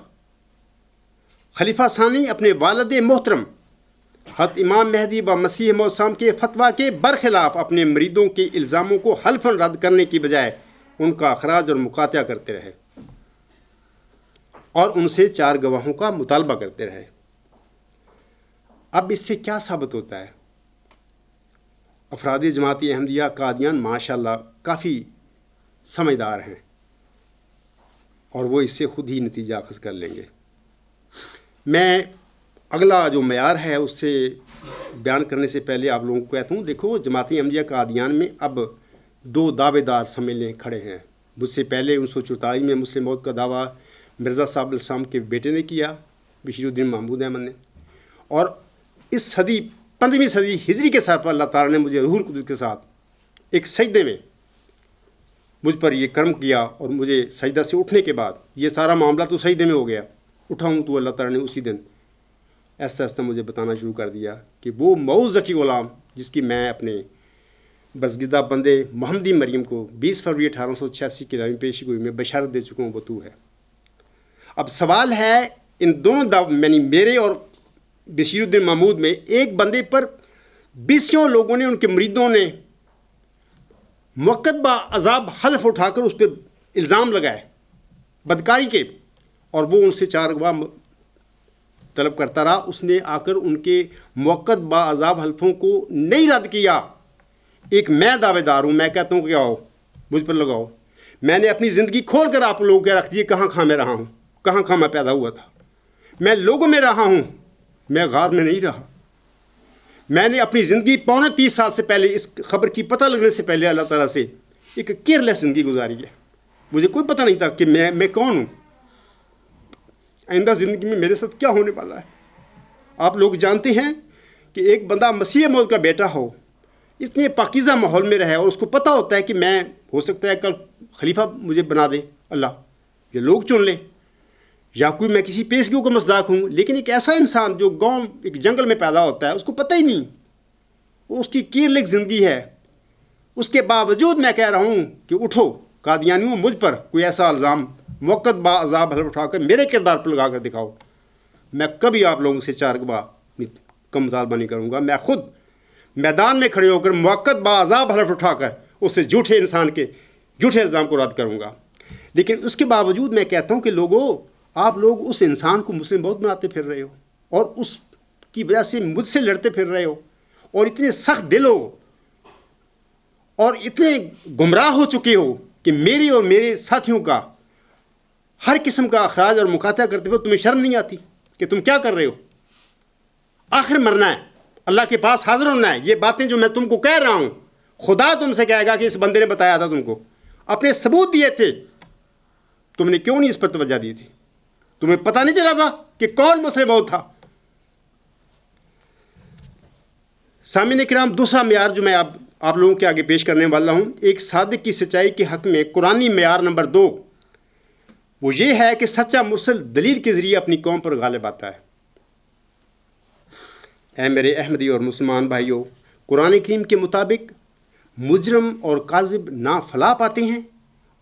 خلیفہ ثانی اپنے والد محترم حضرت امام مہدی و مسیح موعود السلام کے فتویٰ کے برخلاف اپنے مریدوں کے الزاموں کو حلفاً رد کرنے کی بجائے ان کا اخراج اور مقاطعہ کرتے رہے اور ان سے 4 گواہوں کا مطالبہ کرتے رہے۔ اب اس سے کیا ثابت ہوتا ہے؟ افراد جماعت احمدیہ قادیان ماشاءاللہ کافی سمجھدار ہیں اور وہ اس سے خود ہی نتیجہ اخذ کر لیں گے۔ میں اگلا جو معیار ہے اس سے بیان کرنے سے پہلے آپ لوگوں کو کہتا ہوں، دیکھو جماعت احمدیہ قادیان میں اب 2 دعوے دار سمجھ کھڑے ہیں۔ مجھ سے پہلے 1944 میں مسلم موعود کا دعویٰ مرزا صاحب علیہ السلام کے بیٹے نے کیا، بشیر الدین محمود احمد نے، اور اس صدی 15ویں صدی ہجری کے سر پر اللہ تعالیٰ نے مجھے روح القدس کے ساتھ ایک سجدے میں مجھ پر یہ کرم کیا، اور مجھے سجدہ سے اٹھنے کے بعد یہ سارا معاملہ تو سجدے میں ہو گیا، اٹھاؤں تو اللہ تعالیٰ نے اسی دن ایسا ایسا مجھے بتانا شروع کر دیا کہ وہ موعود ذکی غلام جس کی میں اپنے بزگدہ بندے محمدی مریم کو 20 فروری 1886 کی نامی پیشی گوئی میں بشارت دے چکا ہوں، وہ تو ہے۔ اب سوال ہے ان دونوں یعنی میرے اور بشیر الدین محمود میں ایک بندے پر 20 لوگوں نے، ان کے مریدوں نے موقت باعذاب حلف اٹھا کر اس پہ الزام لگائے بدکاری کے، اور وہ ان سے 4 گواہ طلب کرتا رہا۔ اس نے آ کر ان کے موقت باعذاب حلفوں کو نہیں رد کیا۔ ایک میں دعوے دار ہوں، میں کہتا ہوں کہ آؤ مجھ پر لگاؤ، میں نے اپنی زندگی کھول کر آپ لوگوں کے رکھ دی، کہاں میں رہا ہوں، کہاں میں پیدا ہوا تھا، میں لوگوں میں رہا ہوں، میں غار میں نہیں رہا۔ میں نے اپنی زندگی 35 سال سے پہلے اس خبر کی پتہ لگنے سے پہلے اللہ تعالیٰ سے ایک کیئرلیس زندگی گزاری ہے، مجھے کوئی پتہ نہیں تھا کہ میں کون ہوں، آئندہ زندگی میں میرے ساتھ کیا ہونے والا ہے۔ آپ لوگ جانتے ہیں کہ ایک بندہ مسیح موعود کا بیٹا ہو، اتنے پاکیزہ ماحول میں رہے، اور اس کو پتہ ہوتا ہے کہ میں ہو سکتا ہے کل خلیفہ مجھے بنا دے اللہ، یہ لوگ چن لیں، یا کوئی میں کسی پیشگیوں کا مصداق ہوں، لیکن ایک ایسا انسان جو گاؤں ایک جنگل میں پیدا ہوتا ہے اس کو پتہ ہی نہیں، وہ اس کی کیئرلیس زندگی ہے۔ اس کے باوجود میں کہہ رہا ہوں کہ اٹھو قادیانیوں، مجھ پر کوئی ایسا الزام موقت باعذاب حلف اٹھا کر میرے کردار پر لگا کر دکھاؤ، میں کبھی آپ لوگوں سے 4 گواہ کا مطالبہ نہیں کروں گا، میں خود میدان میں کھڑے ہو کر موقت باعذاب حلف اٹھا کر اس سے جھوٹے انسان کے جھوٹے الزام کو رد کروں گا۔ لیکن اس کے باوجود میں کہتا ہوں کہ لوگوں، آپ لوگ اس انسان کو مسلم موعود بناتے پھر رہے ہو، اور اس کی وجہ سے مجھ سے لڑتے پھر رہے ہو، اور اتنے سخت دل ہو، اور اتنے گمراہ ہو چکے ہو کہ میری اور میرے ساتھیوں کا ہر قسم کا اخراج اور مقاطعہ کرتے ہوئے تمہیں شرم نہیں آتی کہ تم کیا کر رہے ہو؟ آخر مرنا ہے، اللہ کے پاس حاضر ہونا ہے. یہ باتیں جو میں تم کو کہہ رہا ہوں، خدا تم سے کہے گا کہ اس بندے نے بتایا تھا تم کو، اپنے ثبوت دیے تھے، تم نے کیوں نہیں اس پر توجہ دی تھی؟ تمہیں پتہ نہیں چلا تھا کہ کون مسلم موت تھا؟ سامعین کرام، دوسرا معیار جو میں آپ لوگوں کے آگے پیش کرنے والا ہوں ایک صادق کی سچائی کے حق میں، قرآنی معیار نمبر 2 وہ یہ ہے کہ سچا مرسل دلیل کے ذریعے اپنی قوم پر غالب آتا ہے. اے میرے احمدی اور مسلمان بھائیوں، قرآن کریم کے مطابق مجرم اور کاذب نہ فلاح پاتے ہیں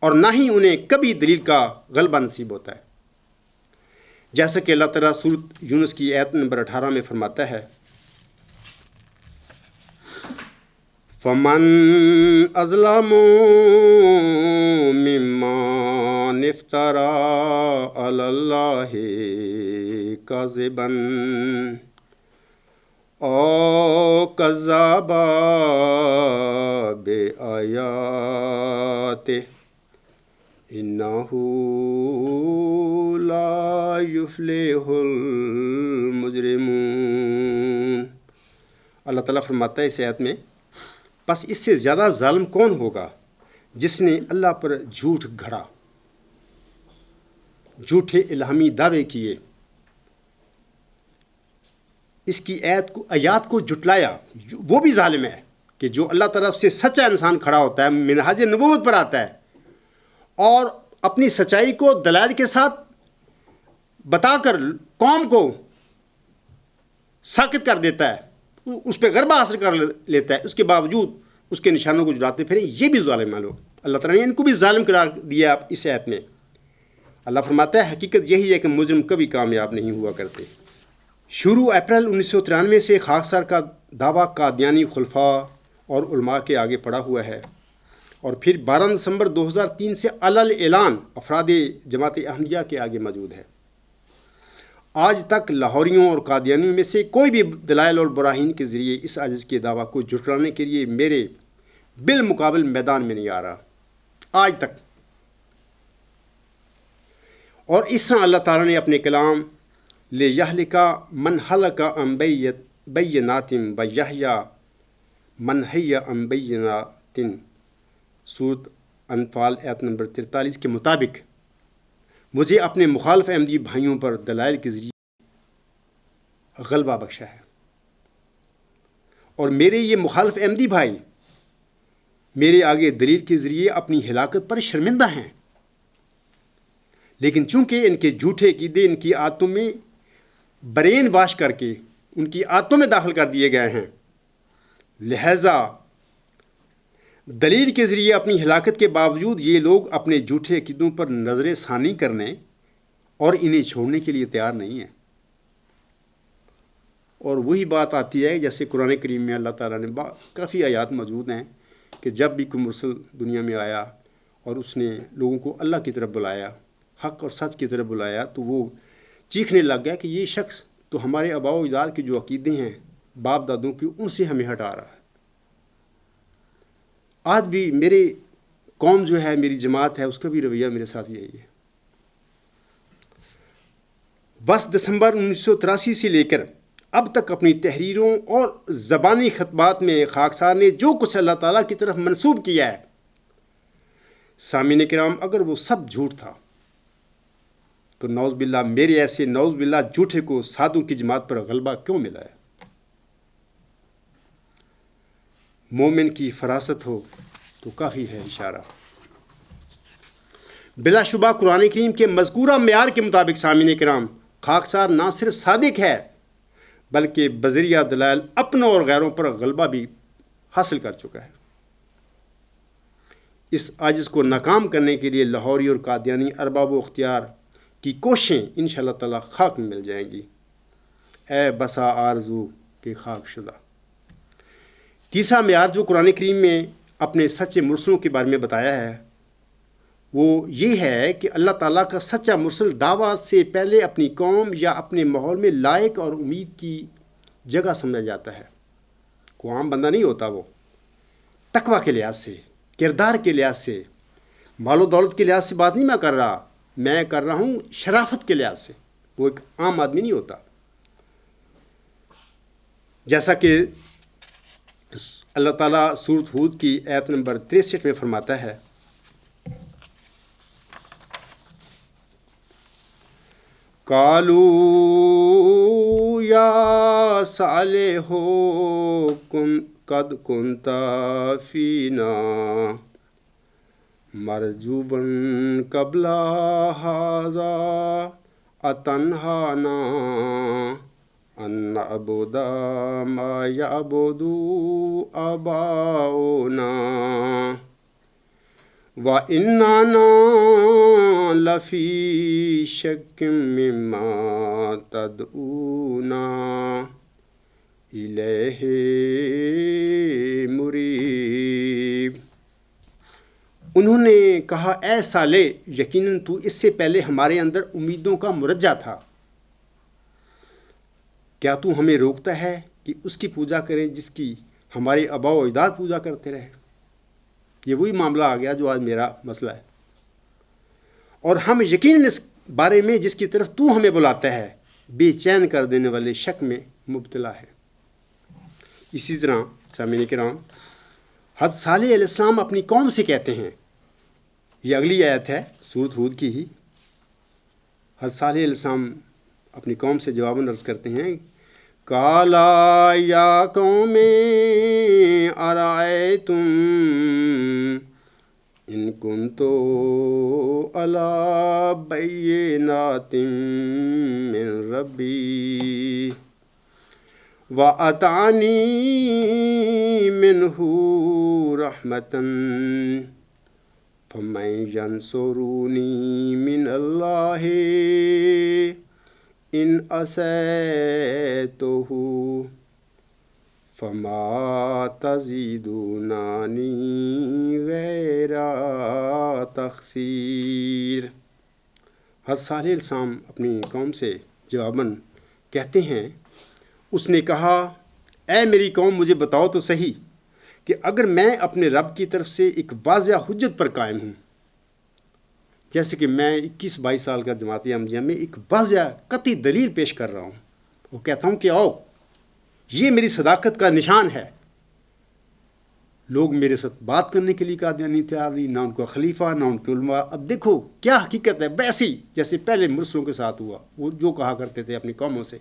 اور نہ ہی انہیں کبھی دلیل کا غلبہ نصیب ہوتا ہے. جیسا کہ اللہ تعالیٰ سورۃ یونس کی آیت نمبر 18 میں فرماتا ہے، فَمَنْ أَظْلَمُ مِمَّنِ افْتَرَىٰ عَلَى اللَّهِ كَذِبًا أَوْ كَذَّبَ بِآيَاتِهِ إِنَّهُ لَا يُفْلِحُ الْمُجْرِمُونَ. اللہ تعالیٰ فرماتا ہے اس آیت میں، بس اس سے زیادہ ظالم کون ہوگا جس نے اللہ پر جھوٹ گھڑا، جھوٹے الہامی دعوے کیے، اس کی آیات کو جھٹلایا. وہ بھی ظالم ہے کہ جو اللہ طرف سے سچا انسان کھڑا ہوتا ہے، منہاج نبوت پر آتا ہے اور اپنی سچائی کو دلائل کے ساتھ بتا کر قوم کو ساکت کر دیتا ہے، اس پہ غلبہ حاصل کر لیتا ہے، اس کے باوجود اس کے نشانوں کو جلاتے پھریں، یہ بھی ظالم ہے لوگ. اللہ تعالیٰ نے ان کو بھی ظالم قرار دیا اس آیت میں. اللہ فرماتا ہے حقیقت یہی ہے کہ مجرم کبھی کامیاب نہیں ہوا کرتے. شروع اپریل 1993 سے خاکسار کا دعویٰ قادیانی خلفاء اور علماء کے آگے پڑا ہوا ہے، اور پھر 12 دسمبر 2003 سے علل اعلان افراد جماعت احمدیہ کے آگے موجود ہے. آج تک لاہوریوں اور قادیانیوں میں سے کوئی بھی دلائل اور براہین کے ذریعے اس عاجز کے دعویٰ کو جھٹلانے کے لیے میرے بالمقابل میدان میں نہیں آ رہا آج تک. اور اس طرح اللہ تعالیٰ نے اپنے کلام لِیَہْلِکَ مَنْ ہَلَکَ عَنْ بَیِّنَاتٍ وَیَحْیَیَ مَنْ حَیَّ عَنْ بَیِّنَاتٍ سورۃ انفال آیت نمبر 43 کے مطابق مجھے اپنے مخالف احمدی بھائیوں پر دلائل کے ذریعے غلبہ بخشا ہے، اور میرے یہ مخالف احمدی بھائی میرے آگے دلیل کے ذریعے اپنی ہلاکت پر شرمندہ ہیں. لیکن چونکہ ان کے جھوٹے عقیدے ان کی عادتوں میں برین واش کر کے ان کی عادتوں میں داخل کر دیے گئے ہیں، لہذا دلیل کے ذریعے اپنی ہلاکت کے باوجود یہ لوگ اپنے جھوٹے عقیدوں پر نظر ثانی کرنے اور انہیں چھوڑنے کے لیے تیار نہیں ہیں. اور وہی بات آتی ہے جیسے قرآن کریم میں اللہ تعالیٰ نے کافی آیات موجود ہیں کہ جب بھی کوئی مرسل دنیا میں آیا اور اس نے لوگوں کو اللہ کی طرف بلایا، حق اور سچ کی طرف بلایا، تو وہ چیخنے لگ گیا کہ یہ شخص تو ہمارے آباء و اجداد کے جو عقیدے ہیں باپ دادوں کے، ان سے ہمیں ہٹا رہا ہے. آج بھی میرے قوم جو ہے، میری جماعت ہے، اس کا بھی رویہ میرے ساتھ یہی ہے. بس دسمبر 1983 سے لے کر اب تک اپنی تحریروں اور زبانی خطبات میں خاکسار نے جو کچھ اللہ تعالیٰ کی طرف منسوب کیا ہے، سامعین کرام، اگر وہ سب جھوٹ تھا تو نعوذ باللہ میرے ایسے نعوذ باللہ جھوٹے کو سادوں کی جماعت پر غلبہ کیوں ملا ہے؟ مومن کی فراست ہو تو کافی ہے اشارہ. بلا شبہ قرآن کریم کے مذکورہ معیار کے مطابق سامعین کرام، خاکسار نہ صرف صادق ہے بلکہ بذریعہ دلائل اپنوں اور غیروں پر غلبہ بھی حاصل کر چکا ہے. اس عاجز کو ناکام کرنے کے لیے لاہوری اور قادیانی ارباب و اختیار کی کوششیں انشاءاللہ تعالی خاک میں مل جائیں گی. اے بسا آرزو کے خاک شدہ. تیسرا معیار جو قرآن کریم میں اپنے سچے مرسلوں کے بارے میں بتایا ہے وہ یہ ہے کہ اللہ تعالیٰ کا سچا مرسل دعویٰ سے پہلے اپنی قوم یا اپنے ماحول میں لائق اور امید کی جگہ سمجھا جاتا ہے. کوئی عام بندہ نہیں ہوتا وہ. تقوی کے لحاظ سے، کردار کے لحاظ سے، مال و دولت کے لحاظ سے بات نہیں میں کر رہا، میں کر رہا ہوں شرافت کے لحاظ سے. وہ ایک عام آدمی نہیں ہوتا. جیسا کہ اللہ تعالیٰ سورۃ ہود کی آیت نمبر 63 میں فرماتا ہے، قالوا یا صالح قد كنت فینا مرجوبا قبل هذا اتنهانا ان نعبد ما يعبد آباؤنا وإننا لفی شک مما تدعونا الیہ مریب. انہوں نے کہا، اے صالح، یقیناً تو اس سے پہلے ہمارے اندر امیدوں کا مرجع تھا. کیا تو ہمیں روکتا ہے کہ اس کی پوجا کریں جس کی ہمارے آباء و اجداد پوجا کرتے رہے؟ یہ وہی معاملہ آ گیا جو آج میرا مسئلہ ہے. اور ہم یقیناً اس بارے میں جس کی طرف تو ہمیں بلاتا ہے بے چین کر دینے والے شک میں مبتلا ہے. اسی طرح سامعین کرام، حضرت صالح علیہ السلام اپنی قوم سے کہتے ہیں، یہ اگلی آیت ہے سورۃ ہود کی ہی. حضرت صالح علیہ السلام اپنی قوم سے جواباً عرض کرتے ہیں، قالا یا قوم ارائیتم ان کنت علی بینات من ربی واتانی منہ رحمۃ فمن ینصرنی من اللہ ان عصیتہ فما تزیدوننی غیر تخسیر. حضرت صالح علیہ السلام اپنی قوم سے جواباً کہتے ہیں، اس نے کہا، اے میری قوم، مجھے بتاؤ تو صحیح کہ اگر میں اپنے رب کی طرف سے ایک واضح حجت پر قائم ہوں، جیسے کہ میں 21-22 سال کا جماعت احمدیہ میں ایک واضح قطعی دلیل پیش کر رہا ہوں، وہ کہتا ہوں کہ آؤ، یہ میری صداقت کا نشان ہے. لوگ میرے ساتھ بات کرنے کے لیے قادیانی تیار نہیں، نہ ان کا خلیفہ نہ ان کے علماء. اب دیکھو کیا حقیقت ہے، ویسی جیسے پہلے مرسلوں کے ساتھ ہوا، وہ جو کہا کرتے تھے اپنی قوموں سے،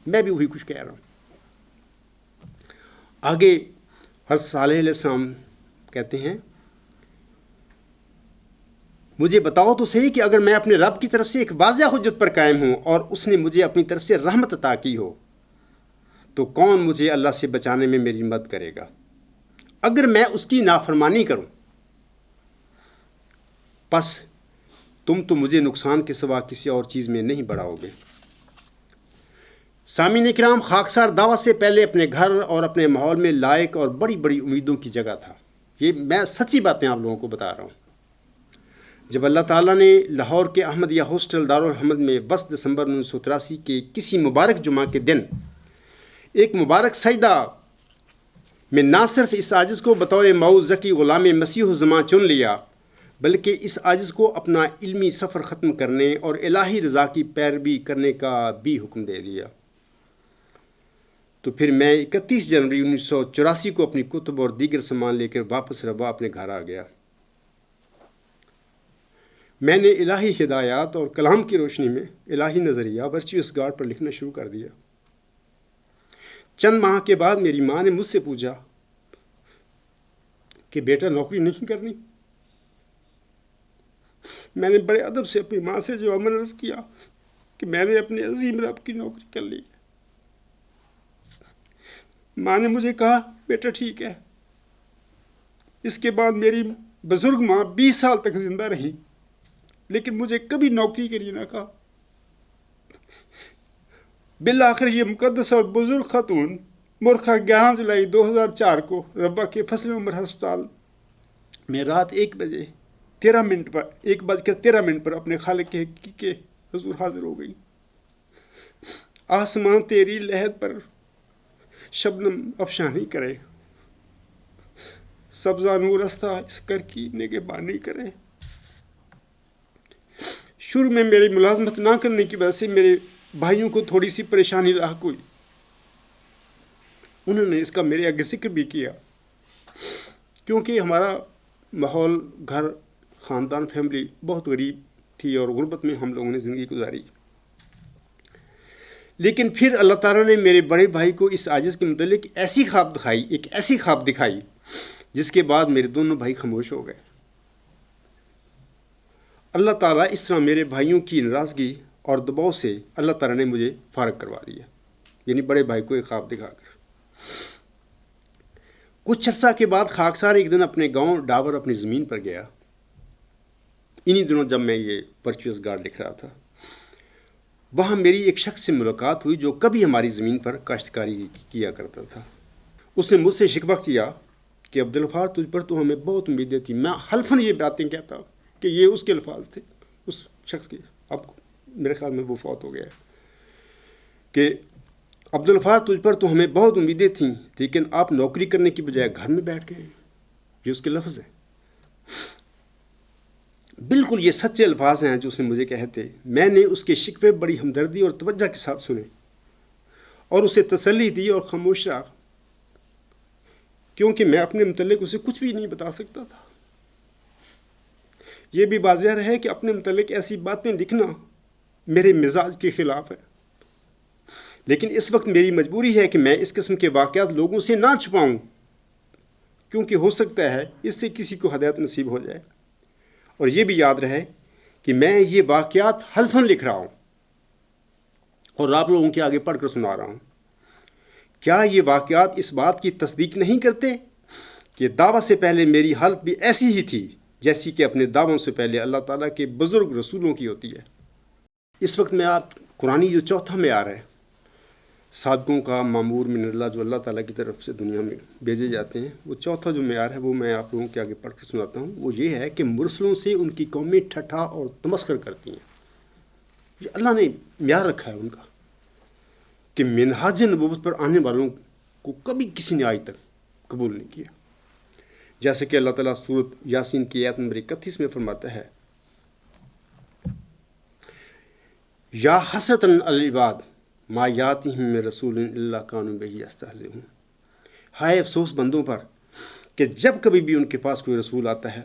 میں بھی وہی کچھ کہہ رہا ہوں. آگے حضرت صالح علیہ السلام کہتے ہیں، مجھے بتاؤ تو صحیح کہ اگر میں اپنے رب کی طرف سے ایک واضح حجت پر قائم ہوں اور اس نے مجھے اپنی طرف سے رحمت عطا کی ہو تو کون مجھے اللہ سے بچانے میں میری مدد کرے گا؟ اگر میں اس کی نافرمانی کروں پس تم تو مجھے نقصان کے سوا کسی اور چیز میں نہیں بڑھاؤ گے. سامعین کرام، خاکسار دعوت سے پہلے اپنے گھر اور اپنے ماحول میں لائق اور بڑی بڑی امیدوں کی جگہ تھا. یہ میں سچی باتیں آپ لوگوں کو بتا رہا ہوں. جب اللہ تعالیٰ نے لاہور کے احمدیہ ہاسٹل دارالحمد میں 10 دسمبر 1983 کے کسی مبارک جمعہ کے دن ایک مبارک سجدہ میں نہ صرف اس عاجز کو بطور معوذ ذکی غلام مسیح الزماں چن لیا، بلکہ اس عاجز کو اپنا علمی سفر ختم کرنے اور الہی رضا کی پیروی کرنے کا بھی حکم دے دیا. تو پھر میں 31 جنوری 1984 کو اپنی کتب اور دیگر سامان لے کر واپس روا اپنے گھر آ گیا. میں نے الہی ہدایات اور کلام کی روشنی میں الہی نظریہ ورچوئس گاڈ پر لکھنا شروع کر دیا. چند ماہ کے بعد میری ماں نے مجھ سے پوچھا کہ بیٹا نوکری نہیں کرنی؟ میں نے بڑے ادب سے اپنی ماں سے جواب عرض کیا کہ میں نے اپنے عظیم رب کی نوکری کر لی. ماں نے مجھے کہا، بیٹا ٹھیک ہے. اس کے بعد میری بزرگ ماں 20 سال تک زندہ رہی، لیکن مجھے کبھی نوکری کے لیے نہ کہا. بالآخر یہ مقدس اور بزرگ خاتون مرخہ 11 جولائی 2004 کو ربا کے فضل عمر ہسپتال میں رات 1:13 پر اپنے خالق کے حقیقی کے حضور حاضر ہو گئی. آسمان تیری لہد پر شبنم افشانی کرے، سبزہ نور رستہ اس کر کی نگہبانی کرے۔ شروع میں میری ملازمت نہ کرنے کی وجہ سے میرے بھائیوں کو تھوڑی سی پریشانی لاحق ہوئی، انہوں نے اس کا میرے آگے ذکر بھی کیا، کیونکہ ہمارا ماحول، گھر، خاندان، فیملی بہت غریب تھی اور غربت میں ہم لوگوں نے زندگی گزاری۔ لیکن پھر اللہ تعالیٰ نے میرے بڑے بھائی کو اس عاجز کے متعلق ایک ایسی خواب دکھائی جس کے بعد میرے دونوں بھائی خاموش ہو گئے۔ اللہ تعالیٰ اس طرح میرے بھائیوں کی ناراضگی اور دباؤ سے اللہ تعالیٰ نے مجھے فارغ کروا دیا، یعنی بڑے بھائی کو ایک خواب دکھا کر۔ کچھ عرصہ کے بعد خاکسار ایک دن اپنے گاؤں ڈابر اپنی زمین پر گیا، انہی دنوں جب میں یہ پرچیز گارڈ لکھ رہا تھا۔ وہاں میری ایک شخص سے ملاقات ہوئی جو کبھی ہماری زمین پر کاشتکاری کیا کرتا تھا۔ اس نے مجھ سے شکوہ کیا کہ عبدالغفار تجھ پر تو ہمیں بہت امیدیں تھیں۔ میں حلفاً یہ باتیں کہتا کہ یہ اس کے الفاظ تھے، اس شخص کے، اب میرے خیال میں وہ فوت ہو گیا ہے، کہ عبدالغفار تجھ پر تو ہمیں بہت امیدیں تھیں لیکن آپ نوکری کرنے کی بجائے گھر میں بیٹھ گئے ہیں۔ یہ اس کے لفظ ہیں، بالکل یہ سچے الفاظ ہیں جو اس نے مجھے کہے تھے۔ میں نے اس کے شکوے بڑی ہمدردی اور توجہ کے ساتھ سنے اور اسے تسلی دی اور خاموش رہا، کیونکہ میں اپنے متعلق اسے کچھ بھی نہیں بتا سکتا تھا۔ یہ بھی واضح ہے کہ اپنے متعلق ایسی باتیں لکھنا میرے مزاج کے خلاف ہے، لیکن اس وقت میری مجبوری ہے کہ میں اس قسم کے واقعات لوگوں سے نہ چھپاؤں، کیونکہ ہو سکتا ہے اس سے کسی کو ہدایت نصیب ہو جائے۔ اور یہ بھی یاد رہے کہ میں یہ واقعات حلفاً لکھ رہا ہوں اور آپ لوگوں کے آگے پڑھ کر سنا رہا ہوں۔ کیا یہ واقعات اس بات کی تصدیق نہیں کرتے کہ دعویٰ سے پہلے میری حالت بھی ایسی ہی تھی جیسی کہ اپنے دعووں سے پہلے اللہ تعالیٰ کے بزرگ رسولوں کی ہوتی ہے؟ اس وقت میں آپ قرآنی جو چوتھا معیار ہے صادقوں کا، مامور من اللہ، جو اللہ تعالیٰ کی طرف سے دنیا میں بھیجے جاتے ہیں، وہ چوتھا جو معیار ہے وہ میں آپ لوگوں کے آگے پڑھ کر سناتا ہوں۔ وہ یہ ہے کہ مرسلوں سے ان کی قومیں ٹھٹھا اور تمسخر کرتی ہیں۔ یہ اللہ نے معیار رکھا ہے ان کا کہ منہاج نبوت پر آنے والوں کو کبھی کسی نے آج تک قبول نہیں کیا، جیسے کہ اللہ تعالیٰ سورۃ یاسین کی آیت نمبر 31 میں فرماتا ہے، یا حسرۃ علی العباد ما یاتہم من رسول الا کانوا بہ یستہزئون۔ ہائے افسوس بندوں پر کہ جب کبھی بھی ان کے پاس کوئی رسول آتا ہے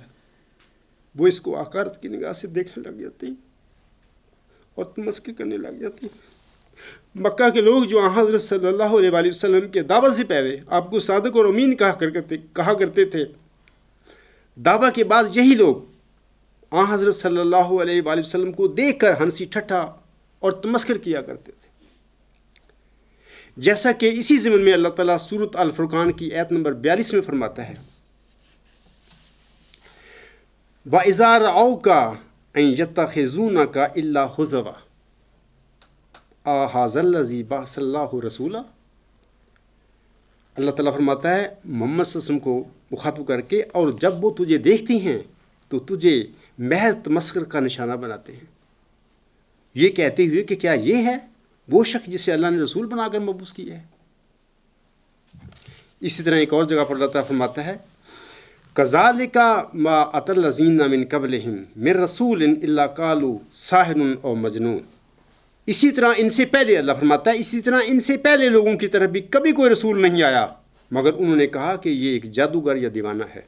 وہ اس کو حقارت کی نگاہ سے دیکھنے لگ جاتے ہیں اور تمسخر کرنے لگ جاتے ہیں۔ مکہ کے لوگ جو حضرت صلی اللہ علیہ وآلہ وسلم کے دعوت سے پہلے آپ کو صادق اور امین کہا کرتے تھے، دعویٰ کے بعد یہی لوگ حضرت صلی اللہ علیہ وآلہ وسلم کو دیکھ کر ہنسی ٹھٹھا اور تمسخر کیا کرتے تھے، جیسا کہ اسی ضمن میں اللہ تعالیٰ سورۃ الفرقان کی آیت نمبر 42 میں فرماتا ہے، وَإِذَا رَأَوْكَ أَن يَتَّخِذُونَكَ إِلَّا هُزُوًا أَهَٰذَا الَّذِي بَعَثَ اللَّهُ رَسُولًا۔ اللہ تعالیٰ فرماتا ہے محمد صلی اللہ علیہ وسلم کو مخاطب کر کے، اور جب وہ تجھے دیکھتی ہیں تو تجھے محض تمسخر کا نشانہ بناتے ہیں، یہ کہتے ہوئے کہ کیا یہ ہے وہ شخص جسے اللہ نے رسول بنا کر مبعوث کیا ہے۔ اسی طرح ایک اور جگہ پر اللہ تعالیٰ فرماتا ہے، كَذَلِكَ مَا أَتَى الَّذِينَ مِن قَبْلِهِم مِّن رَّسُولٍ إِلَّا قَالُوا سَاحِرٌ أَوْ مَجْنُونٌ۔ اسی طرح ان سے پہلے، اللہ فرماتا ہے، اسی طرح ان سے پہلے لوگوں کی طرف بھی کبھی کوئی رسول نہیں آیا مگر انہوں نے کہا کہ یہ ایک جادوگر یا دیوانہ ہے۔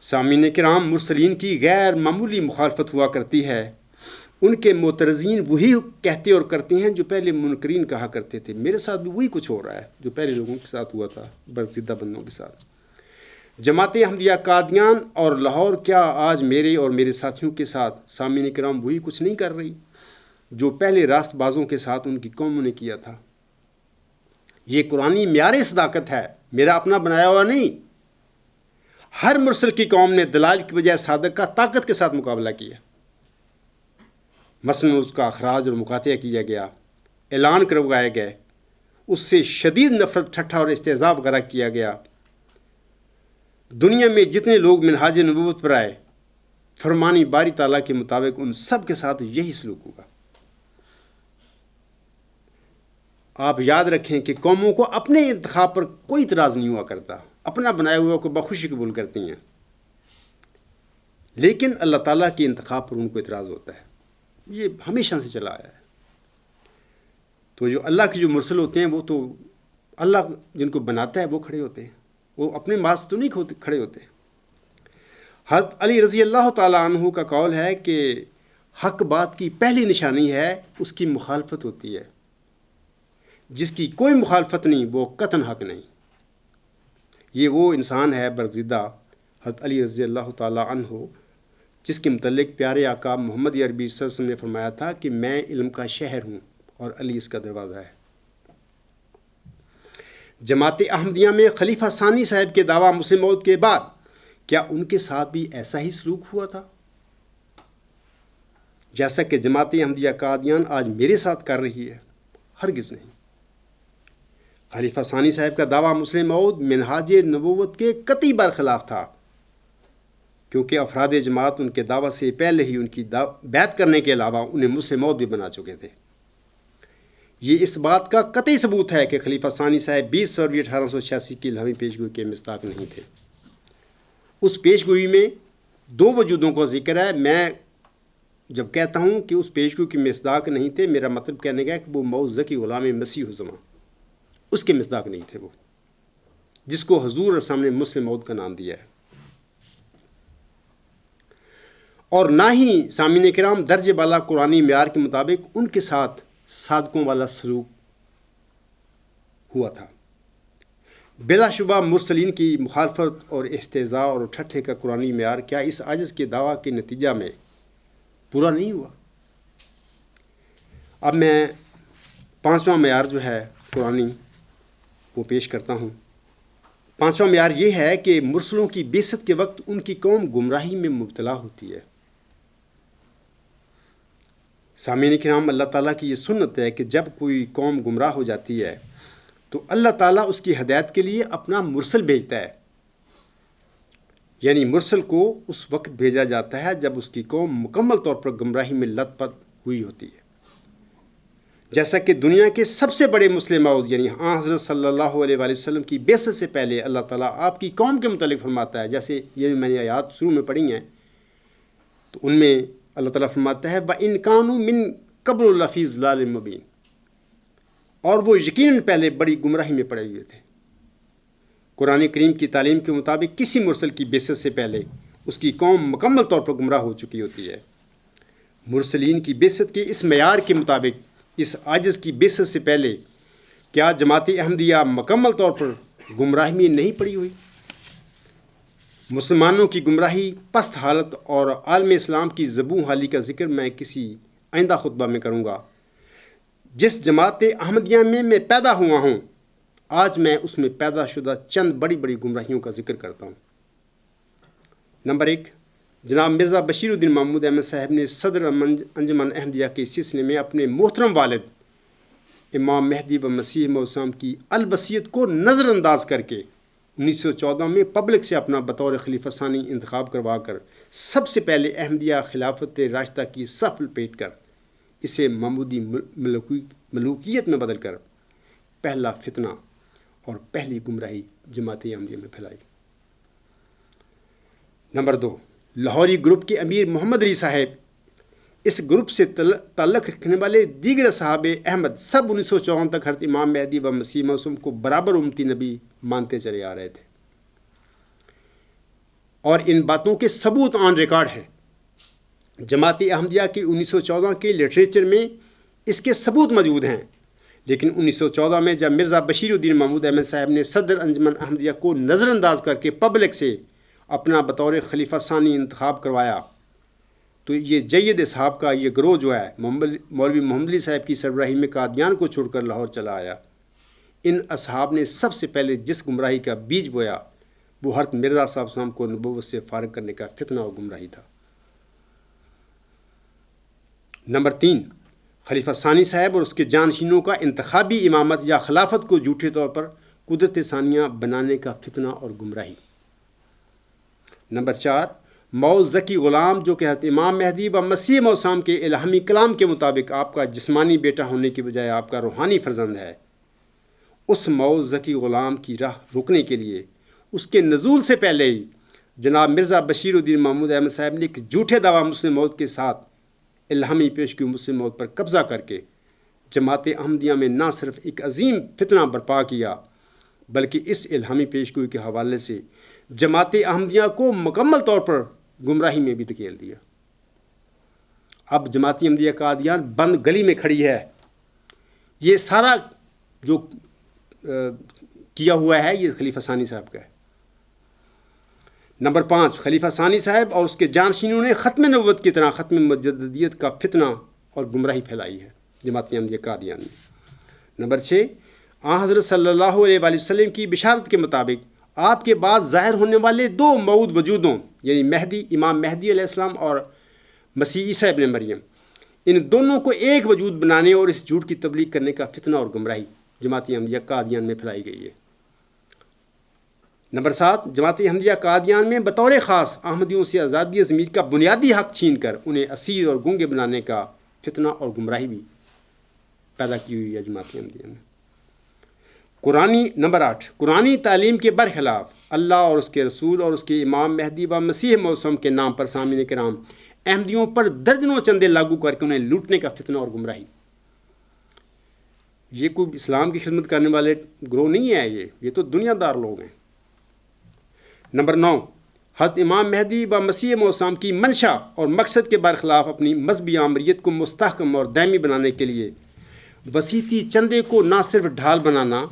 سامعین کرام، مرسلین کی غیر معمولی مخالفت ہوا کرتی ہے۔ ان کے معترضین وہی کہتے اور کرتے ہیں جو پہلے منکرین کہا کرتے تھے۔ میرے ساتھ بھی وہی کچھ ہو رہا ہے جو پہلے لوگوں کے ساتھ ہوا تھا، برگزیدہ بندوں کے ساتھ۔ جماعت احمدیہ قادیان اور لاہور کیا آج میرے اور میرے ساتھیوں کے ساتھ سامعین کرام وہی کچھ نہیں کر رہی جو پہلے راست بازوں کے ساتھ ان کی قوموں نے کیا تھا؟ یہ قرآنی معیار صداقت ہے، میرا اپنا بنایا ہوا نہیں۔ ہر مرسل کی قوم نے دلائل کی بجائے صادق کا طاقت کے ساتھ مقابلہ کیا، مثلاً اس کا اخراج اور مقاطعہ کیا گیا، اعلان کروائے گئے، اس سے شدید نفرت، ٹھٹھا اور استہزاء وغیرہ کیا گیا۔ دنیا میں جتنے لوگ منہاج نبوت پر آئے، فرمانی باری تعالیٰ کے مطابق ان سب کے ساتھ یہی سلوک ہوگا۔ آپ یاد رکھیں کہ قوموں کو اپنے انتخاب پر کوئی اعتراض نہیں ہوا کرتا، اپنا بنایا ہوا کو بخوشی قبول کرتی ہیں، لیکن اللہ تعالیٰ کے انتخاب پر ان کو اعتراض ہوتا ہے۔ یہ ہمیشہ سے چلا آیا ہے۔ تو جو اللہ کے جو مرسل ہوتے ہیں وہ تو اللہ جن کو بناتا ہے وہ کھڑے ہوتے ہیں، وہ اپنے ماس تو نہیں کھڑے ہوتے۔ حضرت علی رضی اللہ تعالیٰ عنہ کا قول ہے کہ حق بات کی پہلی نشانی ہے اس کی مخالفت ہوتی ہے، جس کی کوئی مخالفت نہیں وہ قطعاً حق نہیں۔ یہ وہ انسان ہے برگزیدہ حضرت علی رضی اللہ تعالیٰ عنہ، جس کے متعلق پیارے آقا محمد عربی صلی اللہ علیہ وسلم نے فرمایا تھا کہ میں علم کا شہر ہوں اور علی اس کا دروازہ ہے۔ جماعت احمدیہ میں خلیفہ ثانی صاحب کے دعویٰ مسلم موعود کے بعد کیا ان کے ساتھ بھی ایسا ہی سلوک ہوا تھا جیسا کہ جماعت احمدیہ قادیان آج میرے ساتھ کر رہی ہے؟ ہرگز نہیں۔ خلیفہ ثانی صاحب کا دعویٰ مسلم موعود منہاج نبوت کے قطعی برخلاف تھا، کیونکہ افراد جماعت ان کے دعویٰ سے پہلے ہی ان کی بیعت کرنے کے علاوہ انہیں مسلم موعود بھی بنا چکے تھے۔ یہ اس بات کا قطعی ثبوت ہے کہ خلیفہ ثانی صاحب 20 فروری 1886 کی الہامی پیشگوئی کے مصداق نہیں تھے۔ اس پیشگوئی میں دو وجودوں کا ذکر ہے۔ میں جب کہتا ہوں کہ اس پیشگوئی کے مصداق نہیں تھے، میرا مطلب کہنے کا ہے کہ وہ موعود ذکی غلام مسیح الزمان اس کے مصداق نہیں تھے، وہ جس کو حضور علیہ السلام نے مسلم موعود کا نام دیا ہے۔ اور نہ ہی سامعین کرام درجہ بالا قرآنی معیار کے مطابق ان کے ساتھ صادقوں والا سلوک ہوا تھا۔ بلا شبہ مرسلین کی مخالفت اور استہزاء اور ٹھٹھے کا قرآنی معیار کیا اس عاجز کے دعویٰ کے نتیجہ میں پورا نہیں ہوا؟ اب میں 5واں معیار جو ہے قرآنی وہ پیش کرتا ہوں۔ 5واں معیار یہ ہے کہ مرسلوں کی بعثت کے وقت ان کی قوم گمراہی میں مبتلا ہوتی ہے۔ سامعین کرام، اللہ تعالیٰ کی یہ سنت ہے کہ جب کوئی قوم گمراہ ہو جاتی ہے تو اللہ تعالیٰ اس کی ہدایت کے لیے اپنا مرسل بھیجتا ہے، یعنی مرسل کو اس وقت بھیجا جاتا ہے جب اس کی قوم مکمل طور پر گمراہی میں لت پت ہوئی ہوتی ہے۔ جیسا کہ دنیا کے سب سے بڑے مسلم موعود یعنی حضرت صلی اللہ علیہ وآلہ وسلم کی بعثت سے پہلے اللہ تعالیٰ آپ کی قوم کے متعلق فرماتا ہے، جیسے یہ میں نے آیات شروع میں پڑھی ہیں، تو ان میں اللہ تعالیٰ فرماتا ہے وَإِن كَانُوا مِن قَبْلُ لَفِي ضَلَالٍ مُبِينٍ، اور وہ یقیناً پہلے بڑی گمراہی میں پڑے ہوئے تھے۔ قرآن کریم کی تعلیم کے مطابق کسی مرسل کی بعثت سے پہلے اس کی قوم مکمل طور پر گمراہ ہو چکی ہوتی ہے۔ مرسلین کی بعثت کے اس معیار کے مطابق اس عاجز کی بعثت سے پہلے کیا جماعت احمدیہ مکمل طور پر گمراہی میں نہیں پڑی ہوئی؟ مسلمانوں کی گمراہی، پست حالت اور عالم اسلام کی زبوں حالی کا ذکر میں کسی آئندہ خطبہ میں کروں گا۔ جس جماعت احمدیہ میں پیدا ہوا ہوں، آج میں اس میں پیدا شدہ چند بڑی بڑی گمراہیوں کا ذکر کرتا ہوں۔ نمبر 1، جناب مرزا بشیر الدین محمود احمد صاحب نے صدر انجمن احمدیہ کے سلسلے میں اپنے محترم والد امام مہدی و مسیح موعود السلام کی الوصیت کو نظر انداز کر کے 1914 میں پبلک سے اپنا بطور خلیفہ ثانی انتخاب کروا کر سب سے پہلے احمدیہ خلافت راشدہ کی صف لپیٹ کر اسے محمودی ملوکیت میں بدل کر پہلا فتنہ اور پہلی گمراہی جماعت احمدیہ میں پھیلائی۔ نمبر 2، لاہوری گروپ کے امیر محمد علی صاحب، اس گروپ سے تعلق رکھنے والے دیگر اصحاب احمد سب 1954 تک حضرت امام مہدی و مسیح موعود کو برابر امتی نبی مانتے چلے آ رہے تھے، اور ان باتوں کے ثبوت آن ریکارڈ ہیں۔ جماعت احمدیہ کی 1914 کے لٹریچر میں اس کے ثبوت موجود ہیں، لیکن 1914 میں جب مرزا بشیر الدین محمود احمد صاحب نے صدر انجمن احمدیہ کو نظر انداز کر کے پبلک سے اپنا بطور خلیفہ ثانی انتخاب کروایا، تو یہ جید اصحاب کا یہ گروہ جو ہے مولوی محمد علی صاحب کی سربراہی میں قادیان کو چھوڑ کر لاہور چلا آیا۔ ان اصحاب نے سب سے پہلے جس گمراہی کا بیج بویا وہ حضرت مرزا صاحب السلام کو نبوت سے فارغ کرنے کا فتنہ و گمراہی تھا۔ نمبر 3، خلیفہ ثانی صاحب اور اس کے جانشینوں کا انتخابی امامت یا خلافت کو جھوٹے طور پر قدرت ثانیہ بنانے کا فتنہ اور گمراہی۔ نمبر 4، موعود ذکی غلام جو کہ حضرت امام مہدی و مسیح موعود کے الہامی کلام کے مطابق آپ کا جسمانی بیٹا ہونے کی بجائے آپ کا روحانی فرزند ہے، اس مؤذ ذکی غلام کی راہ روکنے کے لیے اس کے نزول سے پہلے ہی جناب مرزا بشیر الدین محمود احمد صاحب نے ایک جھوٹے دعویٰ مسلم موعود کے ساتھ الہامی پیشگوئی مسلم موعود پر قبضہ کر کے جماعت احمدیہ میں نہ صرف ایک عظیم فتنہ برپا کیا بلکہ اس الہامی پیشگوئی کے حوالے سے جماعت احمدیہ کو مکمل طور پر گمراہی میں بھی دھکیل دیا۔ اب جماعت احمدیہ قادیان بند گلی میں کھڑی ہے۔ یہ سارا جو کیا ہوا ہے یہ خلیفہ ثانی صاحب کا ہے۔ نمبر 5، خلیفہ ثانی صاحب اور اس کے جانشینوں نے ختم نبوت کی طرح ختم مجددیت کا فتنہ اور گمراہی پھیلائی ہے جماعت احمدیہ قادیان میں۔ نمبر 6، آن حضرت صلی اللہ علیہ وآلہ وسلم کی بشارت کے مطابق آپ کے بعد ظاہر ہونے والے 2 موعود وجودوں یعنی مہدی امام مہدی علیہ السلام اور مسیح عیسیٰ ابن مریم، ان دونوں کو ایک وجود بنانے اور اس جھوٹ کی تبلیغ کرنے کا فتنہ اور گمراہی جماعت احمدیہ قادیان میں پھیلائی گئی ہے۔ نمبر 7، جماعت احمدیہ قادیان میں بطور خاص احمدیوں سے آزادی ضمیر کا بنیادی حق چھین کر انہیں اسیر اور گونگے بنانے کا فتنہ اور گمراہی بھی پیدا کی ہوئی ہے جماعت احمدیہ میں۔ نمبر 8، قرآنی تعلیم کے برخلاف اللہ اور اس کے رسول اور اس کے امام مہدی و مسیح موسم کے نام پر سامعین کرام احمدیوں پر درجنوں چندے لاگو کر کے انہیں لوٹنے کا فتنہ اور گمراہی۔ یہ کوئی اسلام کی خدمت کرنے والے گروہ نہیں ہے، یہ تو دنیا دار لوگ ہیں۔ نمبر 9، حضرت امام مہدی و مسیح موسم کی منشا اور مقصد کے برخلاف اپنی مذہبی آمریت کو مستحکم اور دائمی بنانے کے لیے وسیطی چندے کو نہ صرف ڈھال بنانا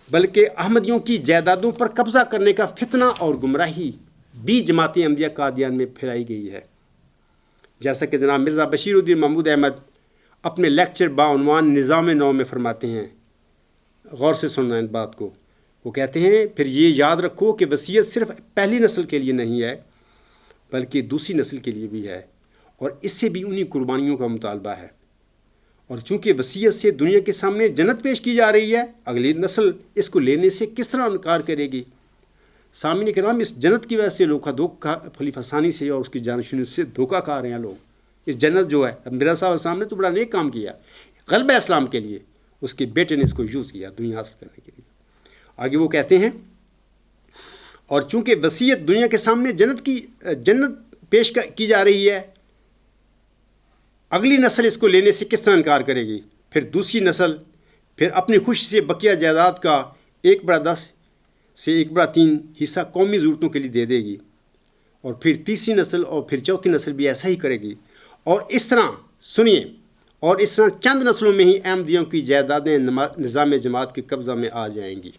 بلکہ احمدیوں کی جائیدادوں پر قبضہ کرنے کا فتنہ اور گمراہی بھی جماعت احمدیہ قادیان میں پھیلائی گئی ہے۔ جیسا کہ جناب مرزا بشیر الدین محمود احمد اپنے لیکچر بعنوان نظام نو میں فرماتے ہیں، غور سے سننا ان بات کو۔ وہ کہتے ہیں، پھر یہ یاد رکھو کہ وصیت صرف پہلی نسل کے لیے نہیں ہے بلکہ دوسری نسل کے لیے بھی ہے، اور اس سے بھی انہی قربانیوں کا مطالبہ ہے۔ اور چونکہ وصیت سے دنیا کے سامنے جنت پیش کی جا رہی ہے، اگلی نسل اس کو لینے سے کس طرح انکار کرے گی؟ سامعین کرام، اس جنت کی وجہ سے لوگ دھوکہ خلیفہ ثانی سے اور اس کی جانشینوں سے دھوکہ کھا رہے ہیں لوگ۔ اس جنت جو ہے، مرزا صاحب السلام نے تو بڑا نیک کام کیا غلبہ اسلام کے لیے، اس کے بیٹے نے اس کو یوز کیا دنیا حاصل کرنے کے لیے۔ آگے وہ کہتے ہیں، اور چونکہ وصیت دنیا کے سامنے جنت پیش کی جا رہی ہے، اگلی نسل اس کو لینے سے کس طرح انکار کرے گی؟ پھر دوسری نسل پھر اپنی خوشی سے بقیہ جائیداد کا 1/10 سے 1/3 حصہ قومی ضرورتوں کے لیے دے دے گی، اور پھر تیسری نسل اور پھر چوتھی نسل بھی ایسا ہی کرے گی، اور اس طرح سنیے، اور اس طرح چند نسلوں میں ہی احمدیوں کی جائیدادیں نظام جماعت کے قبضہ میں آ جائیں گی۔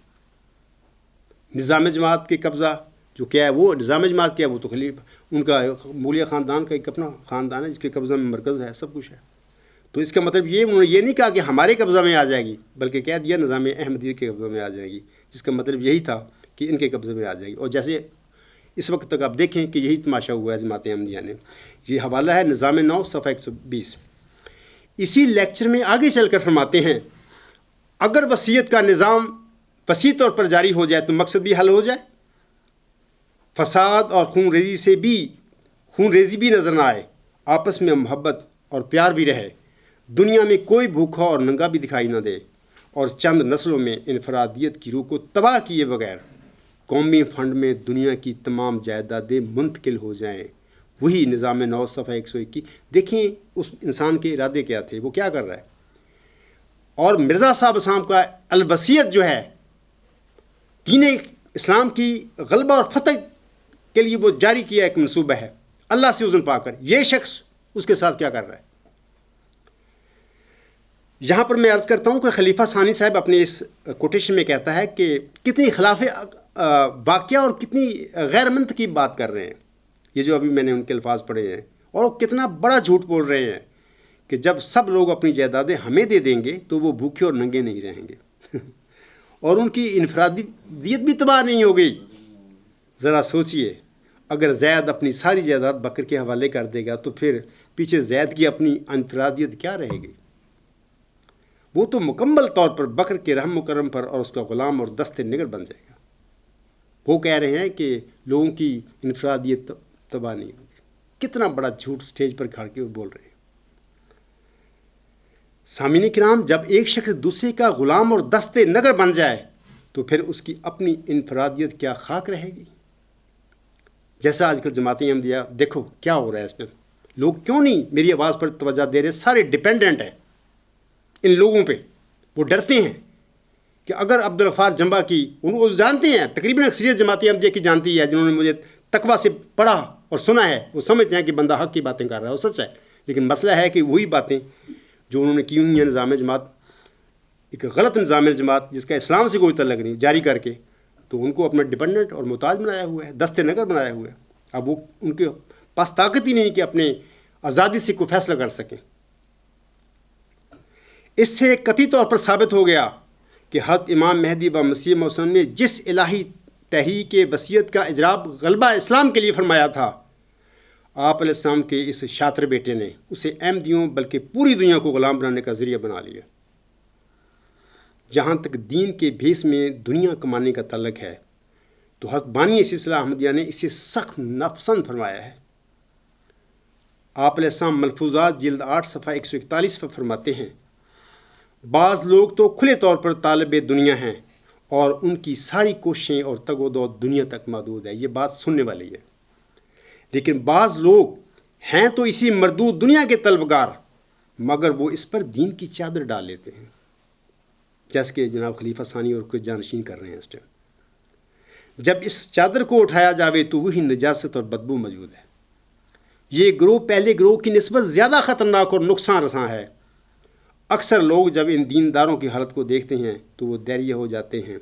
نظام جماعت کے قبضہ جو کیا ہے، وہ نظام جماعت کیا ہے، وہ تو خلیفہ ان کا مولیہ خاندان کا ایک اپنا خاندان ہے جس کے قبضہ میں مرکز ہے، سب کچھ ہے۔ تو اس کا مطلب یہ انہوں نے یہ نہیں کہا کہ ہمارے قبضہ میں آ جائے گی، بلکہ کہہ دیا نظام احمدیہ کے قبضہ میں آ جائے گی، جس کا مطلب یہی تھا کہ ان کے قبضے میں آ جائے گی۔ اور جیسے اس وقت تک آپ دیکھیں کہ یہی تماشا ہوا ہے جماعت احمدیہ نے۔ یہ حوالہ ہے نظام نو صفحہ 120۔ اسی لیکچر میں آگے چل کر فرماتے ہیں، اگر وصیت کا نظام وسیع طور پر جاری ہو جائے تو مقصد بھی حل ہو جائے، فساد اور خون ریزی بھی نظر نہ آئے، آپس میں محبت اور پیار بھی رہے، دنیا میں کوئی بھوکھا اور ننگا بھی دکھائی نہ دے، اور چند نسلوں میں انفرادیت کی روح کو تباہ کیے بغیر قومی فنڈ میں دنیا کی تمام جائیدادیں منتقل ہو جائیں۔ وہی نظام نو صفحہ 121۔ دیکھیں اس انسان کے ارادے کیا تھے، وہ کیا کر رہا ہے۔ اور مرزا صاحب اسلام کا الوصیت جو ہے، دین اسلام کی غلبہ اور فتح کے لیے وہ جاری کیا ایک منصوبہ ہے، اللہ سے اذن پا کر یہ شخص اس کے ساتھ کیا کر رہا ہے۔ یہاں پر میں عرض کرتا ہوں کہ خلیفہ ثانی صاحب اپنے اس کوٹیشن میں کہتا ہے کہ کتنی خلاف واقعہ اور کتنی غیر منطقی بات کر رہے ہیں یہ جو ابھی میں نے ان کے الفاظ پڑھے ہیں، اور وہ کتنا بڑا جھوٹ بول رہے ہیں کہ جب سب لوگ اپنی جائیدادیں ہمیں دے دیں گے تو وہ بھوکے اور ننگے نہیں رہیں گے اور ان کی انفرادیت بھی تباہ نہیں ہو گئی۔ ذرا سوچئے، اگر زید اپنی ساری جائیداد بکر کے حوالے کر دے گا تو پھر پیچھے زید کی اپنی انفرادیت کیا رہے گی؟ وہ تو مکمل طور پر بکر کے رحم و کرم پر اور اس کا غلام اور دست نگر بن جائے گا۔ وہ کہہ رہے ہیں کہ لوگوں کی انفرادیت تباہ نہیں ہوگی۔ کتنا بڑا جھوٹ سٹیج پر کھڑ کے وہ بول رہے ہیں۔ سامعین کرام، جب ایک شخص دوسرے کا غلام اور دست نگر بن جائے تو پھر اس کی اپنی انفرادیت کیا خاک رہے گی؟ جیسا آج کل جماعت احمدیہ، دیکھو کیا ہو رہا ہے اس میں، لوگ کیوں نہیں میری آواز پر توجہ دے رہے؟ سارے ڈیپینڈنٹ ہیں ان لوگوں پہ، وہ ڈرتے ہیں کہ اگر عبدالغفار جمبا کی، ان کو جانتے ہیں، تقریباً اکثریت جماعت احمدیہ کی جانتی ہے، جنہوں نے مجھے تقویٰ سے پڑھا اور سنا ہے، وہ سمجھتے ہیں کہ بندہ حق کی باتیں کر رہا ہے، وہ سچ ہے، لیکن مسئلہ ہے کہ وہی باتیں جو انہوں نے کی ہوئی ہیں نظام جماعت، ایک غلط نظام جماعت جس کا اسلام سے کوئی تعلق نہیں، جاری کر کے، تو ان کو اپنا ڈیپینڈنٹ اور محتاج بنایا ہوا ہے، دست نگر بنایا ہوا ہے۔ اب وہ ان کے پاس طاقت ہی نہیں کہ اپنے آزادی سے کوئی فیصلہ کر سکیں۔ اس سے قطعی طور پر ثابت ہو گیا کہ حضرت امام مہدی و مسیح موعود نے جس الہی تحریک وصیت کا اجرا غلبہ اسلام کے لیے فرمایا تھا، آپ علیہ السلام کے اس شاطر بیٹے نے اسے احمدیوں بلکہ پوری دنیا کو غلام بنانے کا ذریعہ بنا لیا۔ جہاں تک دین کے بھیس میں دنیا کمانے کا تعلق ہے تو حضرت بانی سلسلہ احمدیہ نے اسے سخت ناپسند فرمایا ہے۔ آپ علیہ السلام ملفوظات جلد 8 صفحہ 141 پر فرماتے ہیں، بعض لوگ تو کھلے طور پر طالب دنیا ہیں اور ان کی ساری کوششیں اور تگ و دو دنیا تک محدود ہے۔ یہ بات سننے والی ہے۔ لیکن بعض لوگ ہیں تو اسی مردود دنیا کے طلبگار، مگر وہ اس پر دین کی چادر ڈال لیتے ہیں، جیسے کہ جناب خلیفہ ثانی اور کچھ جانشین کر رہے ہیں اس ٹائم۔ جب اس چادر کو اٹھایا جاوے تو وہی نجاست اور بدبو موجود ہے۔ یہ گروہ پہلے گروہ کی نسبت زیادہ خطرناک اور نقصان رساں ہے۔ اکثر لوگ جب ان دینداروں کی حالت کو دیکھتے ہیں تو وہ دیریہ ہو جاتے ہیں،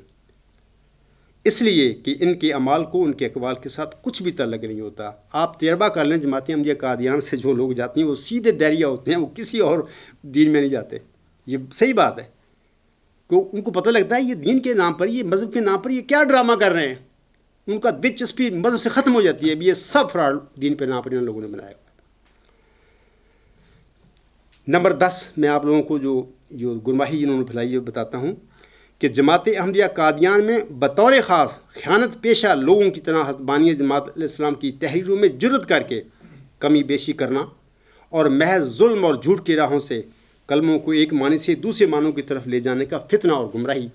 اس لیے کہ ان کے اعمال کو ان کے اقوال کے ساتھ کچھ بھی تعلق نہیں ہوتا۔ آپ تجربہ کر لیں، جماعت احمدیہ قادیان سے جو لوگ جاتے ہیں وہ سیدھے دیریہ ہوتے ہیں، وہ کسی اور دین میں نہیں جاتے۔ یہ صحیح بات ہے کہ ان کو پتہ لگتا ہے یہ دین کے نام پر، یہ مذہب کے نام پر یہ کیا ڈرامہ کر رہے ہیں، ان کا دلچسپی مذہب سے ختم ہو جاتی ہے۔ یہ سب فراڈ دین پہ نام پر ان لوگوں نے بنایا ہوا ہے۔ نمبر 10 میں آپ لوگوں کو جو گمراہی انہوں نے پھیلائی ہے بتاتا ہوں کہ جماعت احمدیہ قادیان میں بطور خاص خیانت پیشہ لوگوں کی طرح حضرت بانی جماعت علیہ السلام کی تحریروں میں جرت کر کے کمی بیشی کرنا اور محض ظلم اور جھوٹ کی راہوں سے کلموں کو ایک معنی سے دوسرے معنوں کی طرف لے جانے کا فتنہ اور گمراہی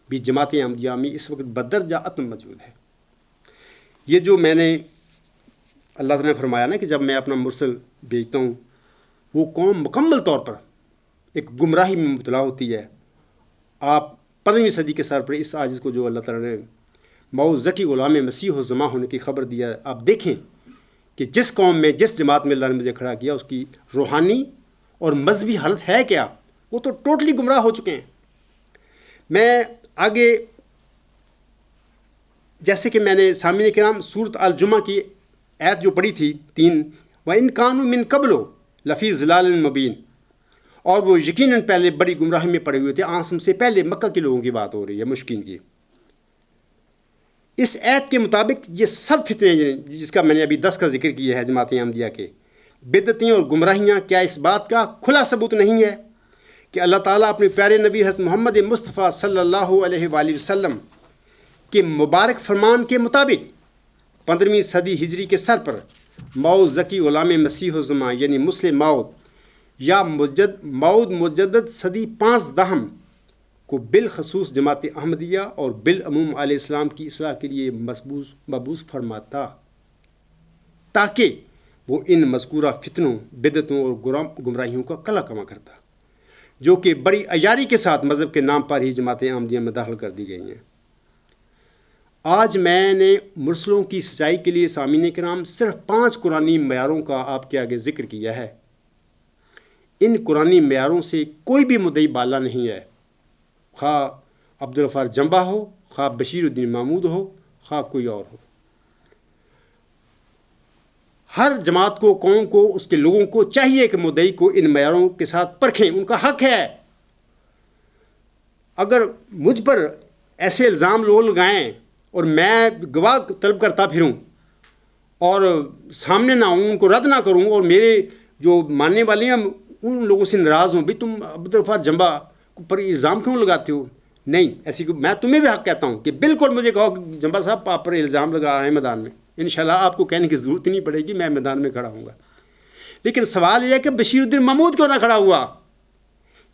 بھی جماعت احمدیہ میں اس وقت بدرجہ عتم موجود ہے۔ یہ جو میں نے اللہ تعالیٰ نے فرمایا نا کہ جب میں اپنا مرسل بھیجتا ہوں، وہ قوم مکمل طور پر ایک گمراہی میں مبتلا ہوتی ہے۔ آپ 15ویں صدی کے سر پر اس عاجز کو جو اللہ تعالیٰ نے موعود ذکی غلام مسیح و زماں ہونے کی خبر دیا، آپ دیکھیں کہ جس قوم میں، جس جماعت میں اللہ نے مجھے کھڑا کیا، اس کی روحانی اور مذہبی حالت ہے کیا؟ وہ تو ٹوٹلی گمراہ ہو چکے ہیں۔ میں آگے جیسے کہ میں نے سامعین کرام سورۃ الجمعہ کی آیت جو پڑھی تھی 3، وَإِن كَانُوا مِن قَبْلُ لَفِي ظِلَالٍ مُبِينٍ، اور وہ یقیناً پہلے بڑی گمراہی میں پڑے ہوئے تھے۔ آسم سے پہلے مکہ کے لوگوں کی بات ہو رہی ہے، مشکین کی۔ اس آیت کے مطابق یہ سب فتنے جس کا میں نے ابھی 10 کا ذکر کیا ہے جماعت احمدیہ کے، بدعتیں اور گمراہیاں، کیا اس بات کا کھلا ثبوت نہیں ہے کہ اللہ تعالیٰ اپنے پیارے نبی حضرت محمد مصطفیٰ صلی اللہ علیہ وآلہ وسلم کے مبارک فرمان کے مطابق 15ویں صدی ہجری کے سر پر موعود ذکی غلام مسیح و زماں یعنی مسلم موعود یا موعود مجدد صدی 5 کو بالخصوص جماعت احمدیہ اور بالعموم علیہ السلام کی اصلاح کے لیے مبعوث فرماتا، تاکہ وہ ان مذکورہ فتنوں، بدعتوں اور گمراہیوں کا کلا کما کرتا، جو کہ بڑی عیاری کے ساتھ مذہب کے نام پر ہی جماعت احمدیہ میں داخل کر دی گئی ہیں۔ آج میں نے مرسلوں کی سچائی کے لیے سامعین کرام صرف 5 قرآنی معیاروں کا آپ کے آگے ذکر کیا ہے۔ ان قرآنی معیاروں سے کوئی بھی مدعی بالا نہیں ہے، خواہ عبدالغفار جمبا ہو، خواہ بشیر الدین محمود ہو، خواہ کوئی اور ہو۔ ہر جماعت کو، قوم کو، اس کے لوگوں کو چاہیے کہ مدعی کو ان معیاروں کے ساتھ پرکھیں، ان کا حق ہے۔ اگر مجھ پر ایسے الزام لوگ لگائیں اور میں گواہ طلب کرتا پھروں اور سامنے نہ ہوں، ان کو رد نہ کروں، اور میرے جو ماننے والے ہیں ان لوگوں سے ناراض ہوں، بھی تم عبدالغفار جمبا پر الزام کیوں لگاتے ہو؟ نہیں، ایسی میں تمہیں بھی حق کہتا ہوں کہ بالکل مجھے کہو کہ جمبا صاحب آپ پر الزام لگا ہے میدان میں، انشاءاللہ آپ کو کہنے کی ضرورت نہیں پڑے گی، میں میدان میں کھڑا ہوں گا۔ لیکن سوال یہ ہے کہ بشیر الدین محمود کیوں نہ کھڑا ہوا؟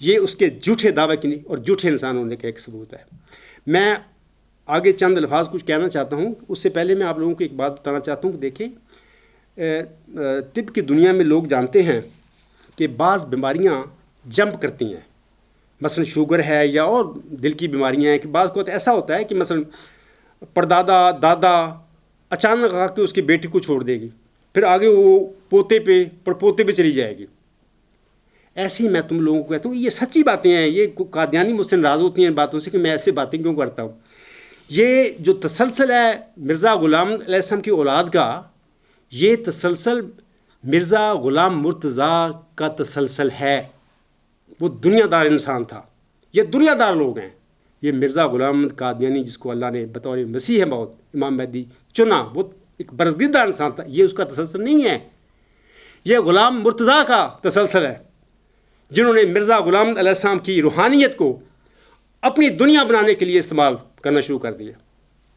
یہ اس کے جھوٹے دعوے کی اور جھوٹے انسان ہونے کا ایک ثبوت ہے۔ میں آگے چند الفاظ کچھ کہنا چاہتا ہوں، اس سے پہلے میں آپ لوگوں کو ایک بات بتانا چاہتا ہوں کہ دیکھیں طب کی دنیا میں لوگ جانتے ہیں کہ بعض بیماریاں جمپ کرتی ہیں، مثلا شوگر ہے یا اور دل کی بیماریاں ہیں، کہ بعض کو ایسا ہوتا ہے کہ مثلا پردادا دادا اچانک آ کے اس کی بیٹی کو چھوڑ دے گی، پھر آگے وہ پوتے پہ پڑپوتے پہ چلی جائے گی۔ ایسے ہی میں تم لوگوں کو کہتا ہوں یہ سچی باتیں ہیں، یہ قادیانی مجھ سے ناراض ہوتی ہیں باتوں سے کہ میں ایسے باتیں کیوں کرتا ہوں۔ یہ جو تسلسل ہے مرزا غلام علیہ السلام کی اولاد کا، یہ تسلسل مرزا غلام مرتضیٰ کا تسلسل ہے۔ وہ دنیا دار انسان تھا، یہ دنیا دار لوگ ہیں۔ یہ مرزا غلام قادیانی جس کو اللہ نے بطور مسیح موعود امام مہدی چنا، وہ ایک برگزیدہ انسان تھا، یہ اس کا تسلسل نہیں ہے، یہ غلام مرتضیٰ کا تسلسل ہے، جنہوں نے مرزا غلام علیہ السلام کی روحانیت کو اپنی دنیا بنانے کے لیے استعمال کرنا شروع کر دیا۔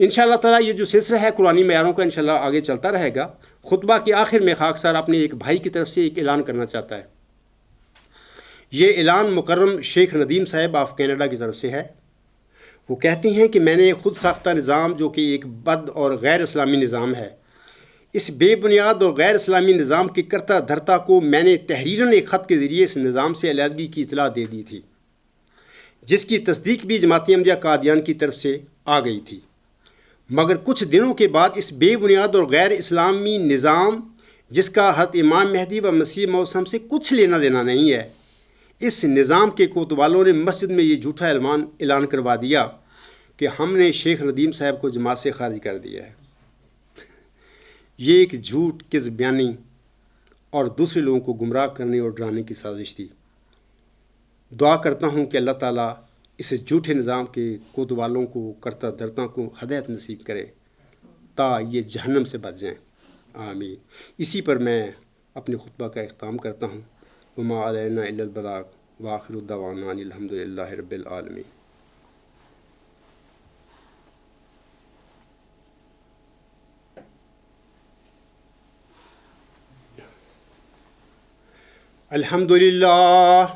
انشاءاللہ تعالیٰ یہ جو سلسلہ ہے قرآنی معیاروں کا انشاءاللہ آگے چلتا رہے گا۔ خطبہ کے آخر میں خاکسار اپنے ایک بھائی کی طرف سے ایک اعلان کرنا چاہتا ہے۔ یہ اعلان مکرم شیخ ندیم صاحب آف کینیڈا کی طرف سے ہے۔ وہ کہتے ہیں کہ میں نے خود ساختہ نظام جو کہ ایک بد اور غیر اسلامی نظام ہے، اس بے بنیاد اور غیر اسلامی نظام کی کرتا دھرتا کو میں نے تحریراً ایک خط کے ذریعے اس نظام سے علیحدگی کی اطلاع دے دی تھی، جس کی تصدیق بھی جماعت احمدیہ قادیان کی طرف سے آ گئی تھی۔ مگر کچھ دنوں کے بعد اس بے بنیاد اور غیر اسلامی نظام، جس کا حضرت امام مہدی و مسیح موعود سے کچھ لینا دینا نہیں ہے، اس نظام کے کوتوالوں نے مسجد میں یہ جھوٹا اعلان کروا دیا کہ ہم نے شیخ ندیم صاحب کو جماعت سے خارج کر دیا ہے۔ یہ ایک جھوٹ کذب بیانی اور دوسرے لوگوں کو گمراہ کرنے اور ڈرانے کی سازش تھی۔ دعا کرتا ہوں کہ اللہ تعالیٰ اس جھوٹے نظام کے کوتوالوں کو کرتا دھرتا کو ہدایت نصیب کرے تا یہ جہنم سے بچ جائیں، آمین۔ اسی پر میں اپنے خطبہ کا اختتام کرتا ہوں۔ وما علینا الا البلاغ وآخر دعوانا ان الحمد للہ رب العالمین۔ الحمد للہ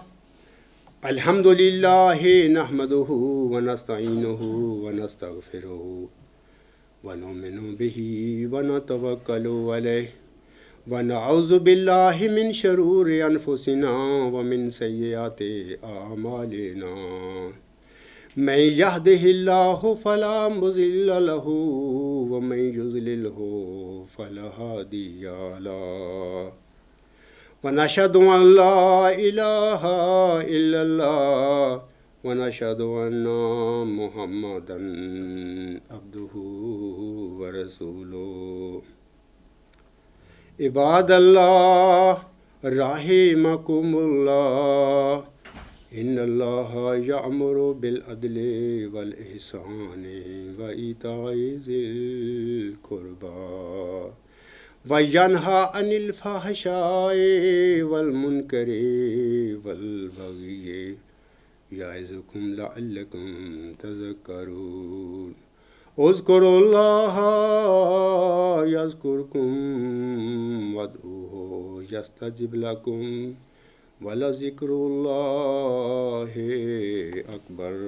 نحمدہ ونستعینہ ونستغفرہ ونؤمن بہ ونتوکل علیہ ونعوذ باللہ من شرور انفسنا ومن سیئات اعمالنا من یہدہ اللہ فلا مضل لہ ومن یضللہ فلا ہادی لہ ونشهد أن لا إله إلا الله ونشهد أن محمدا عبده ورسوله عباد الله رحمكم الله إن الله يأمر بالعدل والإحسان وإيتاء ذي القربى وَيَنْهَى عَنِ الْفَحْشَاءِ وَالْمُنْكَرِ وَالْبَغْيِ يَعِظُكُمْ لَعَلَّكُمْ تَذَكَّرُونَ اذْكُرُوا اللَّهَ يَذْكُرْكُمْ وَادْعُوهُ يَسْتَجِبْ لَكُمْ وَلَذِكْرُ اللَّهِ أَكْبَرُ۔